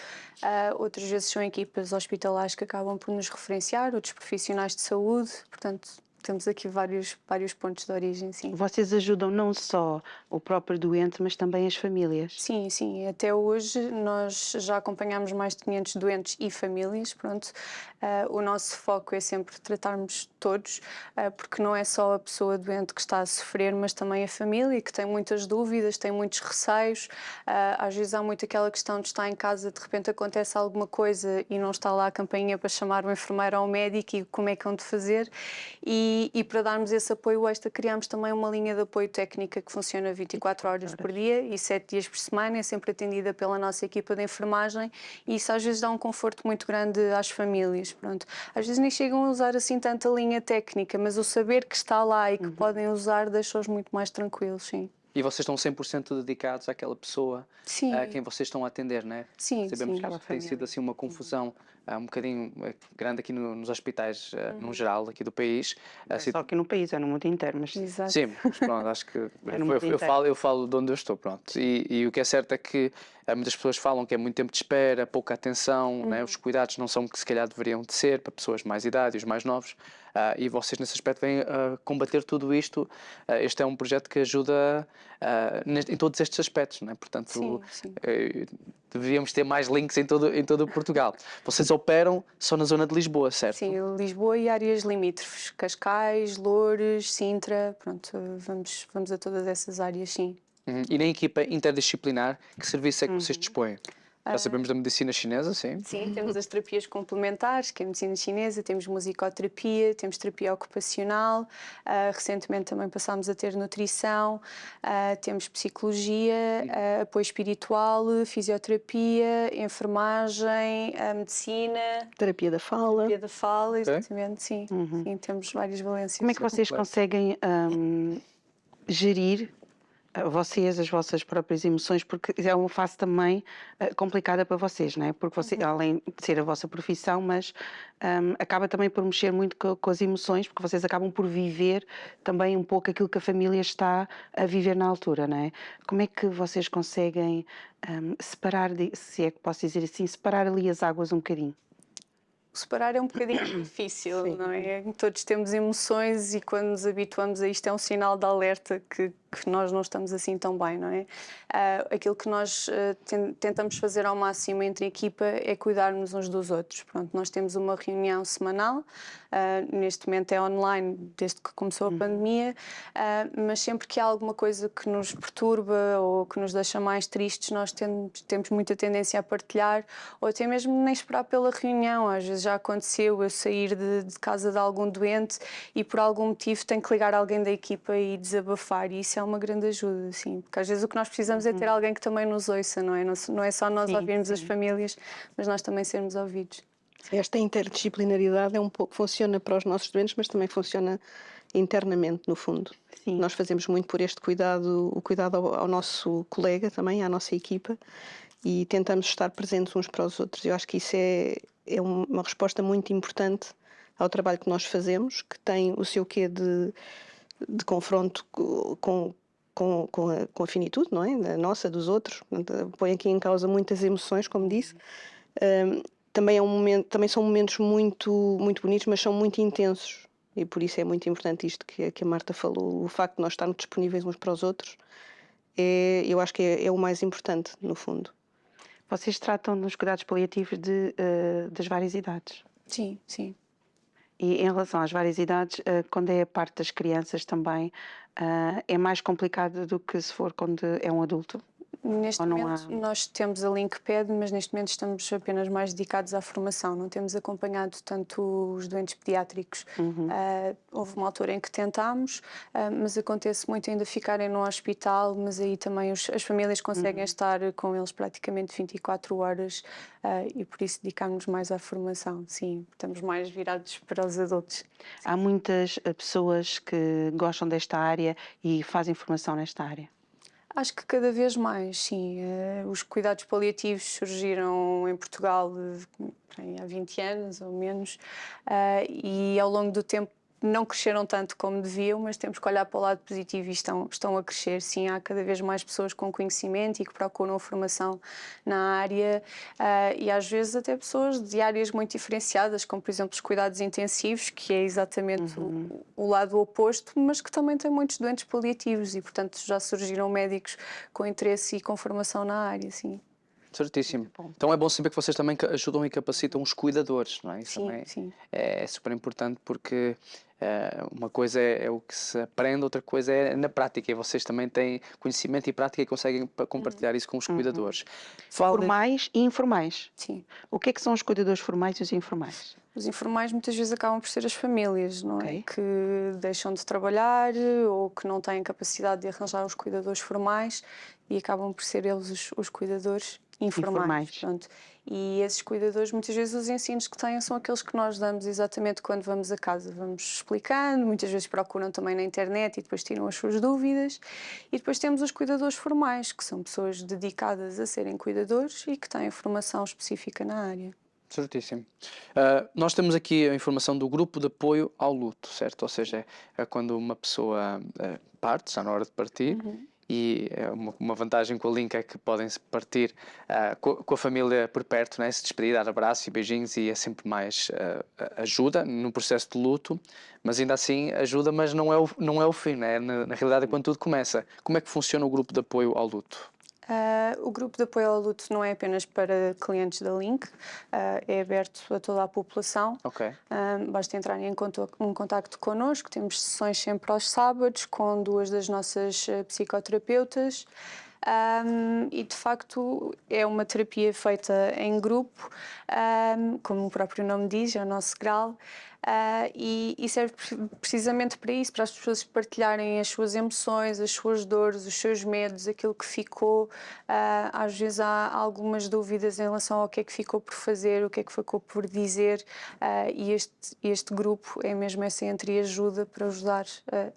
D: Outras vezes são equipas hospitalares que acabam por nos referenciar, outros profissionais de saúde, portanto temos aqui vários pontos de origem, sim.
B: Vocês ajudam não só o próprio doente, mas também as famílias?
D: Sim, sim. Até hoje nós já acompanhamos mais de 500 doentes e famílias, pronto. O nosso foco é sempre tratarmos todos, porque não é só a pessoa doente que está a sofrer, mas também a família, que tem muitas dúvidas, tem muitos receios. Às vezes há muito aquela questão de estar em casa, de repente acontece alguma coisa e não está lá a campainha para chamar o enfermeiro ou o médico e como é que hão de fazer. E para darmos esse apoio extra, criamos também uma linha de apoio técnica que funciona 24 horas por dia e 7 dias por semana, é sempre atendida pela nossa equipa de enfermagem e isso às vezes dá um conforto muito grande às famílias, pronto. Às vezes nem chegam a usar assim tanta linha técnica, mas o saber que está lá e que podem usar deixa-os muito mais tranquilos, sim.
A: E vocês estão 100% dedicados àquela pessoa
D: Sim.
A: a quem vocês estão a atender, não é?
D: Sim,
A: Sabemos
D: sim.
A: que isto tem sido assim uma confusão um bocadinho grande aqui nos hospitais, no geral, aqui do país.
B: Não é só aqui no país, é no mundo inteiro, mas
D: Exato.
A: Sim, mas pronto, acho que
B: É no mundo inteiro.
A: eu falo de onde eu estou, pronto. E o que é certo é que muitas pessoas falam que é muito tempo de espera, pouca atenção, né? Os cuidados não são o que se calhar deveriam de ser para pessoas mais idade e os mais novos. E vocês nesse aspecto vêm a combater tudo isto. Este é um projeto que ajuda em todos estes aspectos, né? Portanto,
D: Sim, sim.
A: deveríamos ter mais links em todo Portugal. Vocês operam só na zona de Lisboa, certo?
D: Sim, Lisboa e áreas limítrofes, Cascais, Loures, Sintra, pronto, vamos a todas essas áreas, sim.
A: E na equipa interdisciplinar, que serviço é que vocês dispõem? Já sabemos da medicina chinesa, sim.
D: Sim, temos as terapias complementares, que é a medicina chinesa, temos musicoterapia, temos terapia ocupacional, recentemente também passámos a ter nutrição, temos psicologia, apoio espiritual, fisioterapia, enfermagem, medicina,
E: Terapia da fala.
D: terapia da fala, exatamente, sim. Sim, temos várias valências.
B: como é que vocês conseguem gerir vocês, as vossas próprias emoções, porque é uma fase também complicada para vocês, não é? Porque você, além de ser a vossa profissão, mas acaba também por mexer muito com as emoções, porque vocês acabam por viver também um pouco aquilo que a família está a viver na altura, não é? Como é que vocês conseguem separar, se é que posso dizer assim, separar ali as águas um bocadinho?
D: Separar é um bocadinho difícil, não é? Todos temos emoções e quando nos habituamos a isto é um sinal de alerta que nós não estamos assim tão bem, não é? Aquilo que nós tentamos fazer ao máximo entre a equipa é cuidarmos uns dos outros. Pronto, nós temos uma reunião semanal, neste momento é online desde que começou a pandemia, mas sempre que há alguma coisa que nos perturba ou que nos deixa mais tristes, nós temos muita tendência a partilhar ou até mesmo nem esperar pela reunião. Às vezes já aconteceu eu sair de casa de algum doente e por algum motivo tenho que ligar alguém da equipa e desabafar e isso é uma grande ajuda, sim, porque às vezes o que nós precisamos é ter alguém que também nos ouça, não é? Não é só nós ouvirmos as famílias, mas nós também sermos ouvidos.
E: Esta interdisciplinaridade funciona para os nossos doentes, mas também funciona internamente, no fundo.
B: Sim.
E: Nós fazemos muito por este cuidado, o cuidado ao nosso colega também, à nossa equipa, e tentamos estar presentes uns para os outros. Eu acho que isso é uma resposta muito importante ao trabalho que nós fazemos, que tem o seu quê de confronto com a finitude, não é? Da nossa, dos outros. Põe aqui em causa muitas emoções, como disse. Também são momentos muito, muito bonitos, mas são muito intensos. E por isso é muito importante isto que a Marta falou. O facto de nós estarmos disponíveis uns para os outros, eu acho que é o mais importante, no fundo.
B: Vocês tratam nos cuidados paliativos das várias idades?
D: Sim, sim.
B: E em relação às várias idades, quando é a parte das crianças também, é mais complicado do que se for quando é um adulto?
D: Neste
B: Ou não
D: momento
B: há?
D: nós temos a Linkpad, mas neste momento estamos apenas mais dedicados à formação. Não temos acompanhado tanto os doentes pediátricos. Houve uma altura em que tentámos, mas acontece muito ainda ficarem no hospital, mas aí também as famílias conseguem estar com eles praticamente 24 horas e por isso dedicamos mais à formação. Sim, estamos mais virados para os adultos.
B: Há muitas pessoas que gostam desta área e fazem formação nesta área.
D: Acho que cada vez mais, sim. Os cuidados paliativos surgiram em Portugal há 20 anos ou menos, e ao longo do tempo não cresceram tanto como deviam, mas temos que olhar para o lado positivo e estão a crescer. Sim, há cada vez mais pessoas com conhecimento e que procuram formação na área, e às vezes até pessoas de áreas muito diferenciadas, como por exemplo os cuidados intensivos, que é exatamente o lado oposto, mas que também tem muitos doentes paliativos e, portanto, já surgiram médicos com interesse e com formação na área, sim.
A: Certíssimo. Então é bom saber que vocês também ajudam e capacitam os cuidadores, não é? Isso
D: Sim,
A: também
D: sim.
A: é super importante porque uma coisa é o que se aprende, outra coisa é na prática. E vocês também têm conhecimento e prática e conseguem compartilhar isso com os cuidadores.
B: Formais e informais.
D: Sim.
B: O que é que são os cuidadores formais e os informais?
D: Os informais muitas vezes acabam por ser as famílias, não é?
B: Ok.
D: Que deixam de trabalhar ou que não têm capacidade de arranjar os cuidadores formais e acabam por ser eles os cuidadores informais.
B: Informais.
D: Pronto. E esses cuidadores, muitas vezes, os ensinos que têm são aqueles que nós damos exatamente quando vamos a casa. Vamos explicando, muitas vezes procuram também na internet e depois tiram as suas dúvidas. E depois temos os cuidadores formais, que são pessoas dedicadas a serem cuidadores e que têm formação específica na área.
A: Certíssimo. Nós temos aqui a informação do grupo de apoio ao luto, certo? Ou seja, é quando uma pessoa parte, já na hora de partir, e uma vantagem com a Link é que podem se partir com a família por perto, né? Se despedir, dar abraços e beijinhos e é sempre mais ajuda no processo de luto, mas ainda assim ajuda, mas não é o fim, né? Na realidade é quando tudo começa. Como é que funciona o grupo de apoio ao luto?
D: O grupo de apoio ao luto não é apenas para clientes da Link, é aberto a toda a população.
A: Ok.
D: Basta entrar em contacto connosco, temos sessões sempre aos sábados com duas das nossas psicoterapeutas. E de facto é uma terapia feita em grupo, como o próprio nome diz, é o nosso grau. E serve precisamente para isso, para as pessoas partilharem as suas emoções, as suas dores, os seus medos, aquilo que ficou. Às vezes há algumas dúvidas em relação ao que é que ficou por fazer, o que é que ficou por dizer, e este grupo é mesmo essa entreajuda para ajudar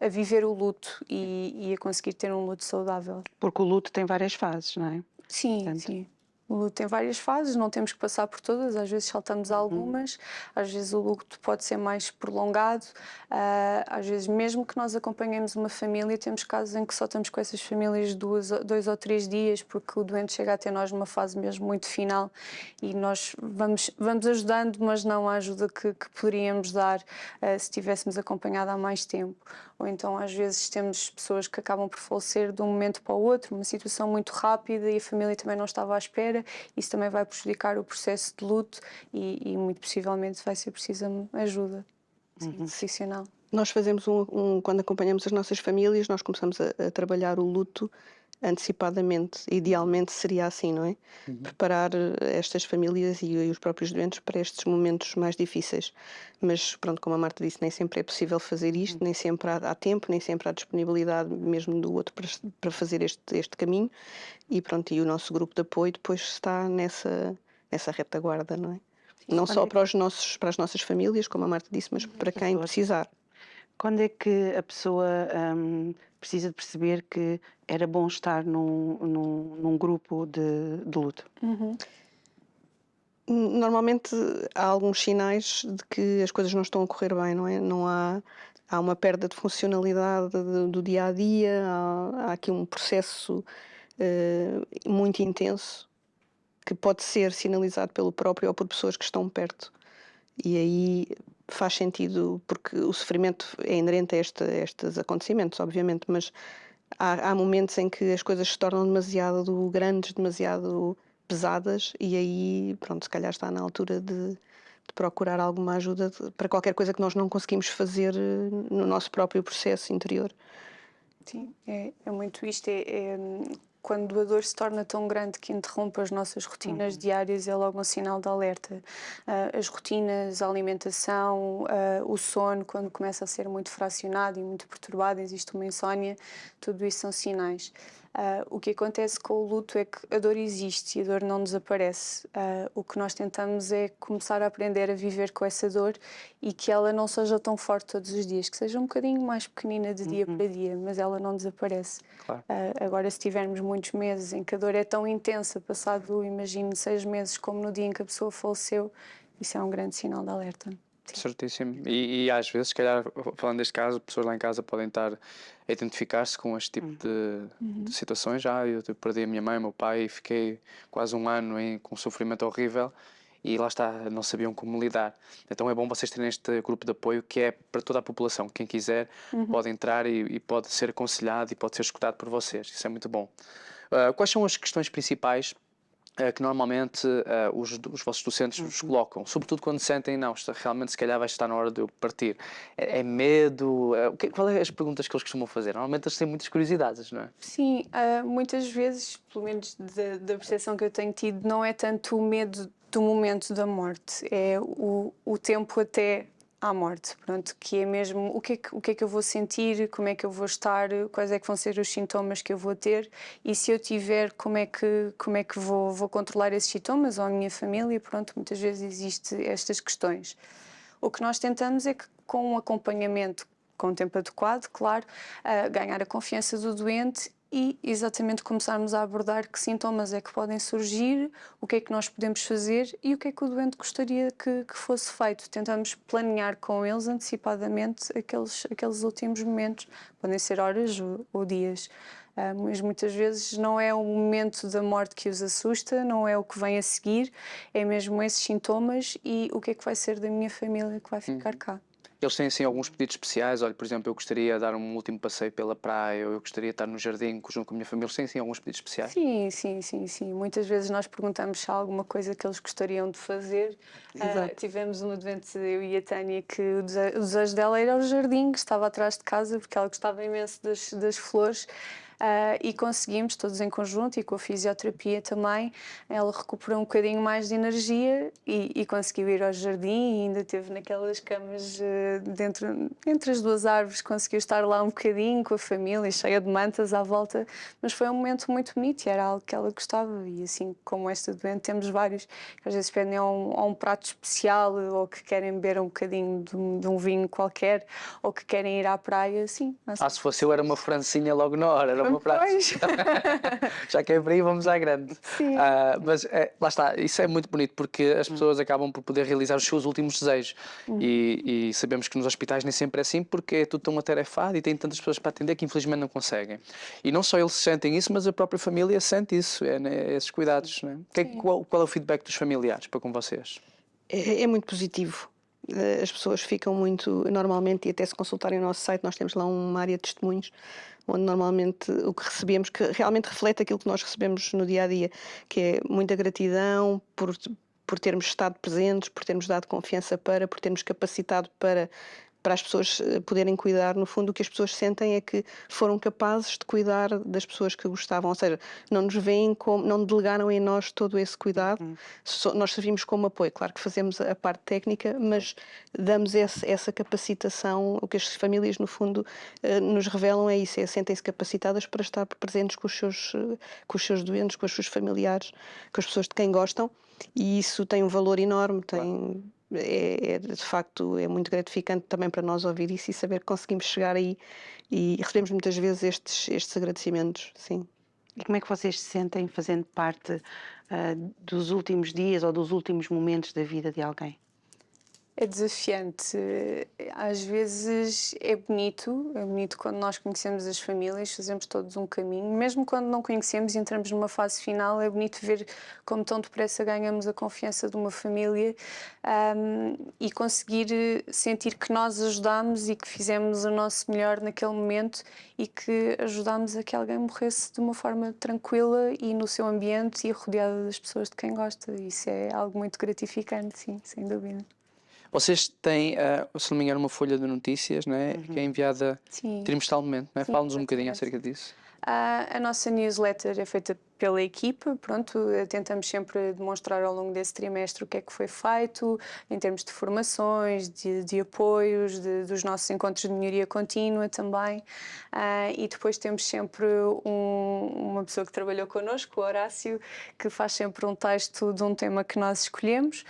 D: a viver o luto e a conseguir ter um luto saudável.
B: Porque o luto tem várias fases, não é?
D: Sim,
B: Portanto.
D: sim. O luto tem várias fases, não temos que passar por todas, às vezes saltamos algumas, às vezes o luto pode ser mais prolongado, às vezes mesmo que nós acompanhemos uma família, temos casos em que só estamos com essas famílias 2 ou 3 dias, porque o doente chega até nós numa fase mesmo muito final e nós vamos ajudando, mas não a ajuda que poderíamos dar se tivéssemos acompanhado há mais tempo. Ou então às vezes temos pessoas que acabam por falecer de um momento para o outro, uma situação muito rápida e a família também não estava à espera, isso também vai prejudicar o processo de luto e muito possivelmente vai ser preciso ajuda profissional.
E: Nós fazemos quando acompanhamos as nossas famílias, nós começamos a trabalhar o luto antecipadamente. Idealmente seria assim, não é? Preparar estas famílias e os próprios doentes para estes momentos mais difíceis. Mas pronto, como a Marta disse, nem sempre é possível fazer isto, nem sempre há tempo, nem sempre há disponibilidade mesmo do outro para fazer este caminho. E pronto, e o nosso grupo de apoio depois está nessa retaguarda, não é? Não só para as nossas famílias, como a Marta disse, mas para quem precisar.
B: Quando é que a pessoa precisa de perceber que era bom estar num grupo de luto?
E: Normalmente há alguns sinais de que as coisas não estão a correr bem, não é? Há uma perda de funcionalidade do dia a dia, há aqui um processo muito intenso que pode ser sinalizado pelo próprio ou por pessoas que estão perto. E aí faz sentido, porque o sofrimento é inerente a estes acontecimentos, obviamente, mas há momentos em que as coisas se tornam demasiado grandes, demasiado pesadas, e aí, pronto, se calhar está na altura de procurar alguma ajuda para qualquer coisa que nós não conseguimos fazer no nosso próprio processo interior.
D: Sim, é muito isto. quando a dor se torna tão grande que interrompe as nossas rotinas diárias, é logo um sinal de alerta. As rotinas, a alimentação, o sono, quando começa a ser muito fracionado e muito perturbado, existe uma insónia, tudo isso são sinais. O que acontece com o luto é que a dor existe e a dor não desaparece. O que nós tentamos é começar a aprender a viver com essa dor e que ela não seja tão forte todos os dias, que seja um bocadinho mais pequenina de dia para dia, mas ela não desaparece.
A: Claro.
D: Agora, se tivermos muitos meses em que a dor é tão intensa, passado, imagino, 6 meses, como no dia em que a pessoa faleceu, isso é um grande sinal de alerta.
A: Certíssimo. E às vezes, se calhar, falando deste caso, pessoas lá em casa podem estar a identificar-se com este tipo de situações. Eu perdi a minha mãe, o meu pai, e fiquei quase um ano com um sofrimento horrível e lá está, não sabiam como lidar. Então é bom vocês terem este grupo de apoio que é para toda a população. Quem quiser pode entrar e pode ser aconselhado e pode ser escutado por vocês. Isso é muito bom. Quais são as questões principais que normalmente os vossos docentes vos colocam, sobretudo quando sentem, não, realmente se calhar vai estar na hora de eu partir. É medo? Qual é as perguntas que eles costumam fazer? Normalmente eles têm muitas curiosidades, não é?
D: Sim, muitas vezes, pelo menos da percepção que eu tenho tido, não é tanto o medo do momento da morte, é o tempo até à morte, pronto, que é mesmo o que é que eu vou sentir, como é que eu vou estar, quais é que vão ser os sintomas que eu vou ter e se eu tiver, como é que vou controlar esses sintomas ou a minha família, pronto, muitas vezes existem estas questões. O que nós tentamos é que com um acompanhamento com o tempo adequado, claro, ganhar a confiança do doente e exatamente começarmos a abordar que sintomas é que podem surgir, o que é que nós podemos fazer e o que é que o doente gostaria que fosse feito. Tentamos planear com eles antecipadamente aqueles últimos momentos, podem ser horas ou dias. Mas muitas vezes não é o momento da morte que os assusta, não é o que vem a seguir, é mesmo esses sintomas e o que é que vai ser da minha família que vai ficar cá.
A: Eles têm assim alguns pedidos especiais. Olha, por exemplo, eu gostaria de dar um último passeio pela praia, ou eu gostaria de estar no jardim junto com a minha família. Eles têm assim alguns pedidos especiais?
D: Sim. Muitas vezes nós perguntamos se há alguma coisa que eles gostariam de fazer. Tivemos uma doente, eu e a Tânia, que o desejo dela era o jardim, que estava atrás de casa, porque ela gostava imenso das flores. E conseguimos, todos em conjunto e com a fisioterapia também, ela recuperou um bocadinho mais de energia e conseguiu ir ao jardim e ainda esteve naquelas camas entre as duas árvores, conseguiu estar lá um bocadinho com a família, cheia de mantas à volta, mas foi um momento muito bonito e era algo que ela gostava e assim como esta doente temos vários, que às vezes pedem a um prato especial ou que querem beber um bocadinho de um vinho qualquer ou que querem ir à praia, sim.
A: Se fosse eu era uma francinha logo na hora, era uma prato. Já que é para aí, vamos à grande.
D: Sim.
A: Mas lá está, isso é muito bonito porque as pessoas acabam por poder realizar os seus últimos desejos e sabemos que nos hospitais nem sempre é assim porque é tudo tão atarefado e tem tantas pessoas para atender que infelizmente não conseguem. E não só eles sentem isso, mas a própria família sente isso, né, esses cuidados. Né? Qual é o feedback dos familiares para com vocês?
E: É muito positivo. As pessoas ficam muito, normalmente, e até se consultarem o nosso site, nós temos lá uma área de testemunhos, onde normalmente o que recebemos, que realmente reflete aquilo que nós recebemos no dia a dia, que é muita gratidão por termos estado presentes, por termos dado confiança por termos capacitado para as pessoas poderem cuidar. No fundo, o que as pessoas sentem é que foram capazes de cuidar das pessoas que gostavam, ou seja, não nos veem como, não delegaram em nós todo esse cuidado. Nós servimos como apoio, claro que fazemos a parte técnica, mas damos essa capacitação. O que as famílias, no fundo, nos revelam é isso, sentem-se capacitadas para estar presentes com os seus doentes, com os seus familiares, com as pessoas de quem gostam, e isso tem um valor enorme, de facto é muito gratificante também para nós ouvir isso e saber que conseguimos chegar aí e recebemos muitas vezes estes agradecimentos, sim.
B: E como é que vocês se sentem fazendo parte dos últimos dias ou dos últimos momentos da vida de alguém?
D: É desafiante. Às vezes é bonito quando nós conhecemos as famílias, fazemos todos um caminho. Mesmo quando não conhecemos e entramos numa fase final, é bonito ver como tão depressa ganhamos a confiança de uma família e conseguir sentir que nós ajudamos e que fizemos o nosso melhor naquele momento e que ajudámos a que alguém morresse de uma forma tranquila e no seu ambiente e rodeada das pessoas de quem gosta. Isso é algo muito gratificante, sim, sem dúvida.
A: Vocês têm, se não me engano, uma folha de notícias, né, que é enviada trimestralmente, né? Fala-nos um bocadinho acerca disso.
D: A nossa newsletter é feita pela equipa, pronto, tentamos sempre demonstrar ao longo desse trimestre o que é que foi feito, em termos de formações, de apoios, dos nossos encontros de melhoria contínua também. E depois temos sempre uma pessoa que trabalhou connosco, o Horácio, que faz sempre um texto de um tema que nós escolhemos.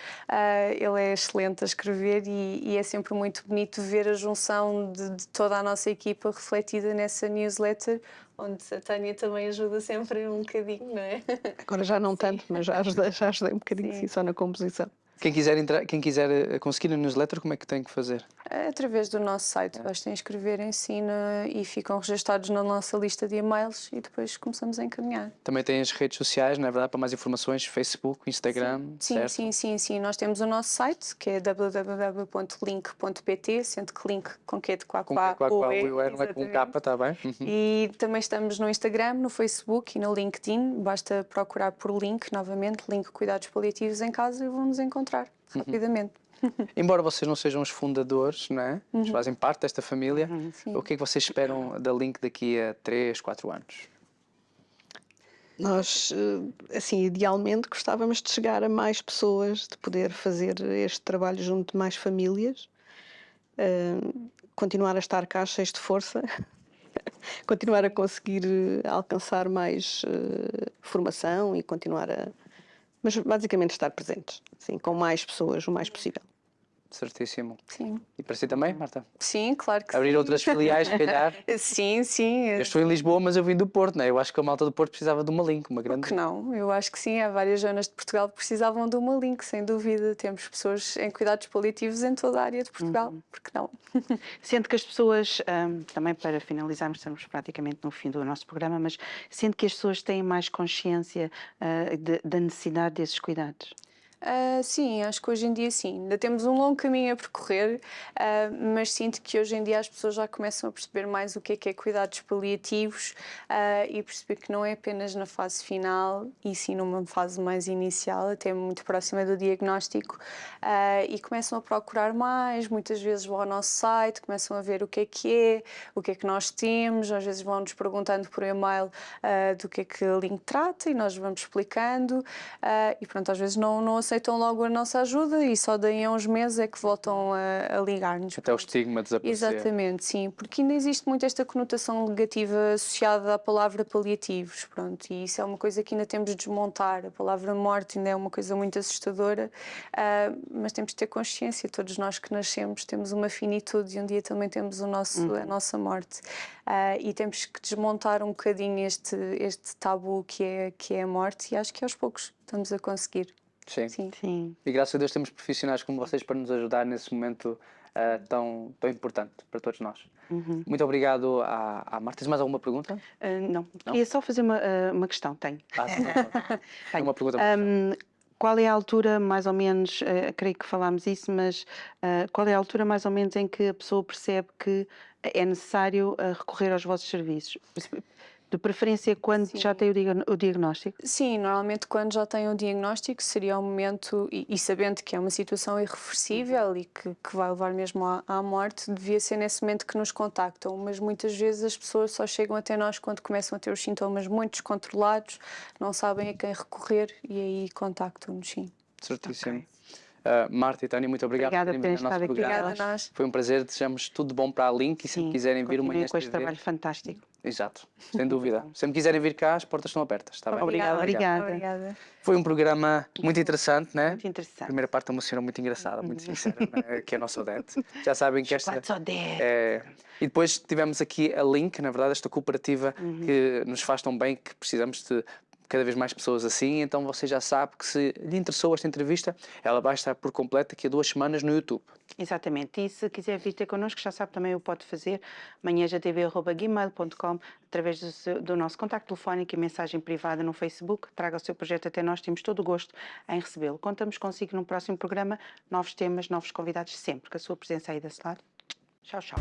D: Ele é excelente a escrever e é sempre muito bonito ver a junção de toda a nossa equipa refletida nessa newsletter, onde a Tânia também ajuda sempre um bocadinho, não é?
E: Agora já não tanto, mas já ajudei um bocadinho,
D: Sim.
E: sim, só na composição.
A: Quem quiser conseguir a newsletter, como é que tem que fazer?
D: Através do nosso site, basta inscreverem-se e ficam registados na nossa lista de e-mails e depois começamos a encaminhar.
A: Também tem as redes sociais, não é verdade? Para mais informações, Facebook, Instagram, certo?
D: Sim. Nós temos o nosso site, que é www.link.pt, sendo que link com que é de
A: Com que não é com
D: exatamente.
A: capa, está bem?
D: E também estamos no Instagram, no Facebook e no LinkedIn. Basta procurar por link, novamente, link Cuidados Paliativos em Casa e vão-nos encontrar rapidamente.
A: Embora vocês não sejam os fundadores, não é? Mas fazem parte desta família,
D: Sim.
A: o que é que vocês esperam da Link daqui a 3, 4 anos?
E: Nós, assim, idealmente gostávamos de chegar a mais pessoas, de poder fazer este trabalho junto de mais famílias, continuar a estar cá cheios de força, continuar a conseguir alcançar mais formação e continuar a... Mas basicamente estar presentes, assim, com mais pessoas o mais possível.
A: Certíssimo.
D: Sim.
A: E para si também, Marta?
D: Sim, claro que
A: Abrir
D: sim.
A: outras filiais, se calhar?
D: Sim.
A: Eu estou em Lisboa, mas eu vim do Porto, não é? Eu acho que a malta do Porto precisava de uma Link, uma grande...
D: Que não, eu acho que sim, há várias zonas de Portugal que precisavam de uma link, sem dúvida. Temos pessoas em cuidados paliativos em toda a área de Portugal, porque não?
B: Sendo que as pessoas, também para finalizarmos, estamos praticamente no fim do nosso programa, mas sendo que as pessoas têm mais consciência da necessidade desses cuidados.
D: Sim, acho que hoje em dia sim. Ainda temos um longo caminho a percorrer, mas sinto que hoje em dia as pessoas já começam a perceber mais o que é cuidados paliativos e perceber que não é apenas na fase final e sim numa fase mais inicial, até muito próxima do diagnóstico, e começam a procurar mais, muitas vezes vão ao nosso site, começam a ver o que é, o que nós temos, às vezes vão-nos perguntando por e-mail do que a Link trata e nós vamos explicando e pronto, às vezes não aceitam logo a nossa ajuda e só daí a uns meses é que voltam a ligar-nos.
A: Até o estigma desaparecer.
D: Exatamente, sim, porque ainda existe muito esta conotação negativa associada à palavra paliativos, pronto, e isso é uma coisa que ainda temos de desmontar. A palavra morte ainda é uma coisa muito assustadora, mas temos de ter consciência, todos nós que nascemos temos uma finitude e um dia também temos a nossa morte. E temos que desmontar um bocadinho este tabu que é a morte e acho que aos poucos estamos a conseguir.
A: Sim. E graças a Deus temos profissionais como vocês para nos ajudar nesse momento tão importante para todos nós. Muito obrigado à Marta. Tens mais alguma pergunta?
B: Não, queria só fazer uma questão, tenho.
A: É uma pergunta.
B: Qual é a altura, mais ou menos, creio que falámos isso, mas qual é a altura mais ou menos em que a pessoa percebe que é necessário recorrer aos vossos serviços? De preferência quando já tem o diagnóstico?
D: Sim, normalmente quando já tem o diagnóstico seria o momento, e sabendo que é uma situação irreversível e que vai levar mesmo à morte, devia ser nesse momento que nos contactam, mas muitas vezes as pessoas só chegam até nós quando começam a ter os sintomas muito descontrolados, não sabem a quem recorrer e aí contactam-nos, sim.
A: Certíssimo. Marta e Tânia, muito obrigado
B: Obrigada
A: por
B: por terem
A: terem vindo ao nosso
B: estado aqui.
A: programa.
D: Obrigada a nós.
A: Foi um prazer, desejamos tudo de bom para a Link e se quiserem vir uma
B: com este trabalho fantástico.
A: Exato, sem dúvida. Se me quiserem vir cá, as portas estão abertas, está bem?
B: Obrigada.
A: Foi um programa muito interessante, né?
B: Muito interessante.
A: A primeira parte é uma senhora muito engraçada, muito sincera, né? Que é a nossa Odete. Já sabem que esta... E depois tivemos aqui a Link, na verdade, esta cooperativa que nos faz tão bem, que precisamos de cada vez mais pessoas assim, então você já sabe que se lhe interessou esta entrevista, ela vai estar por completo daqui a 2 semanas no YouTube.
B: Exatamente, e se quiser vir ter connosco, já sabe também o pode fazer, manhãjatv@gmail.com, através do nosso contacto telefónico e mensagem privada no Facebook, traga o seu projeto até nós, temos todo o gosto em recebê-lo. Contamos consigo no próximo programa, novos temas, novos convidados, sempre, com a sua presença aí desse lado. Tchau, tchau.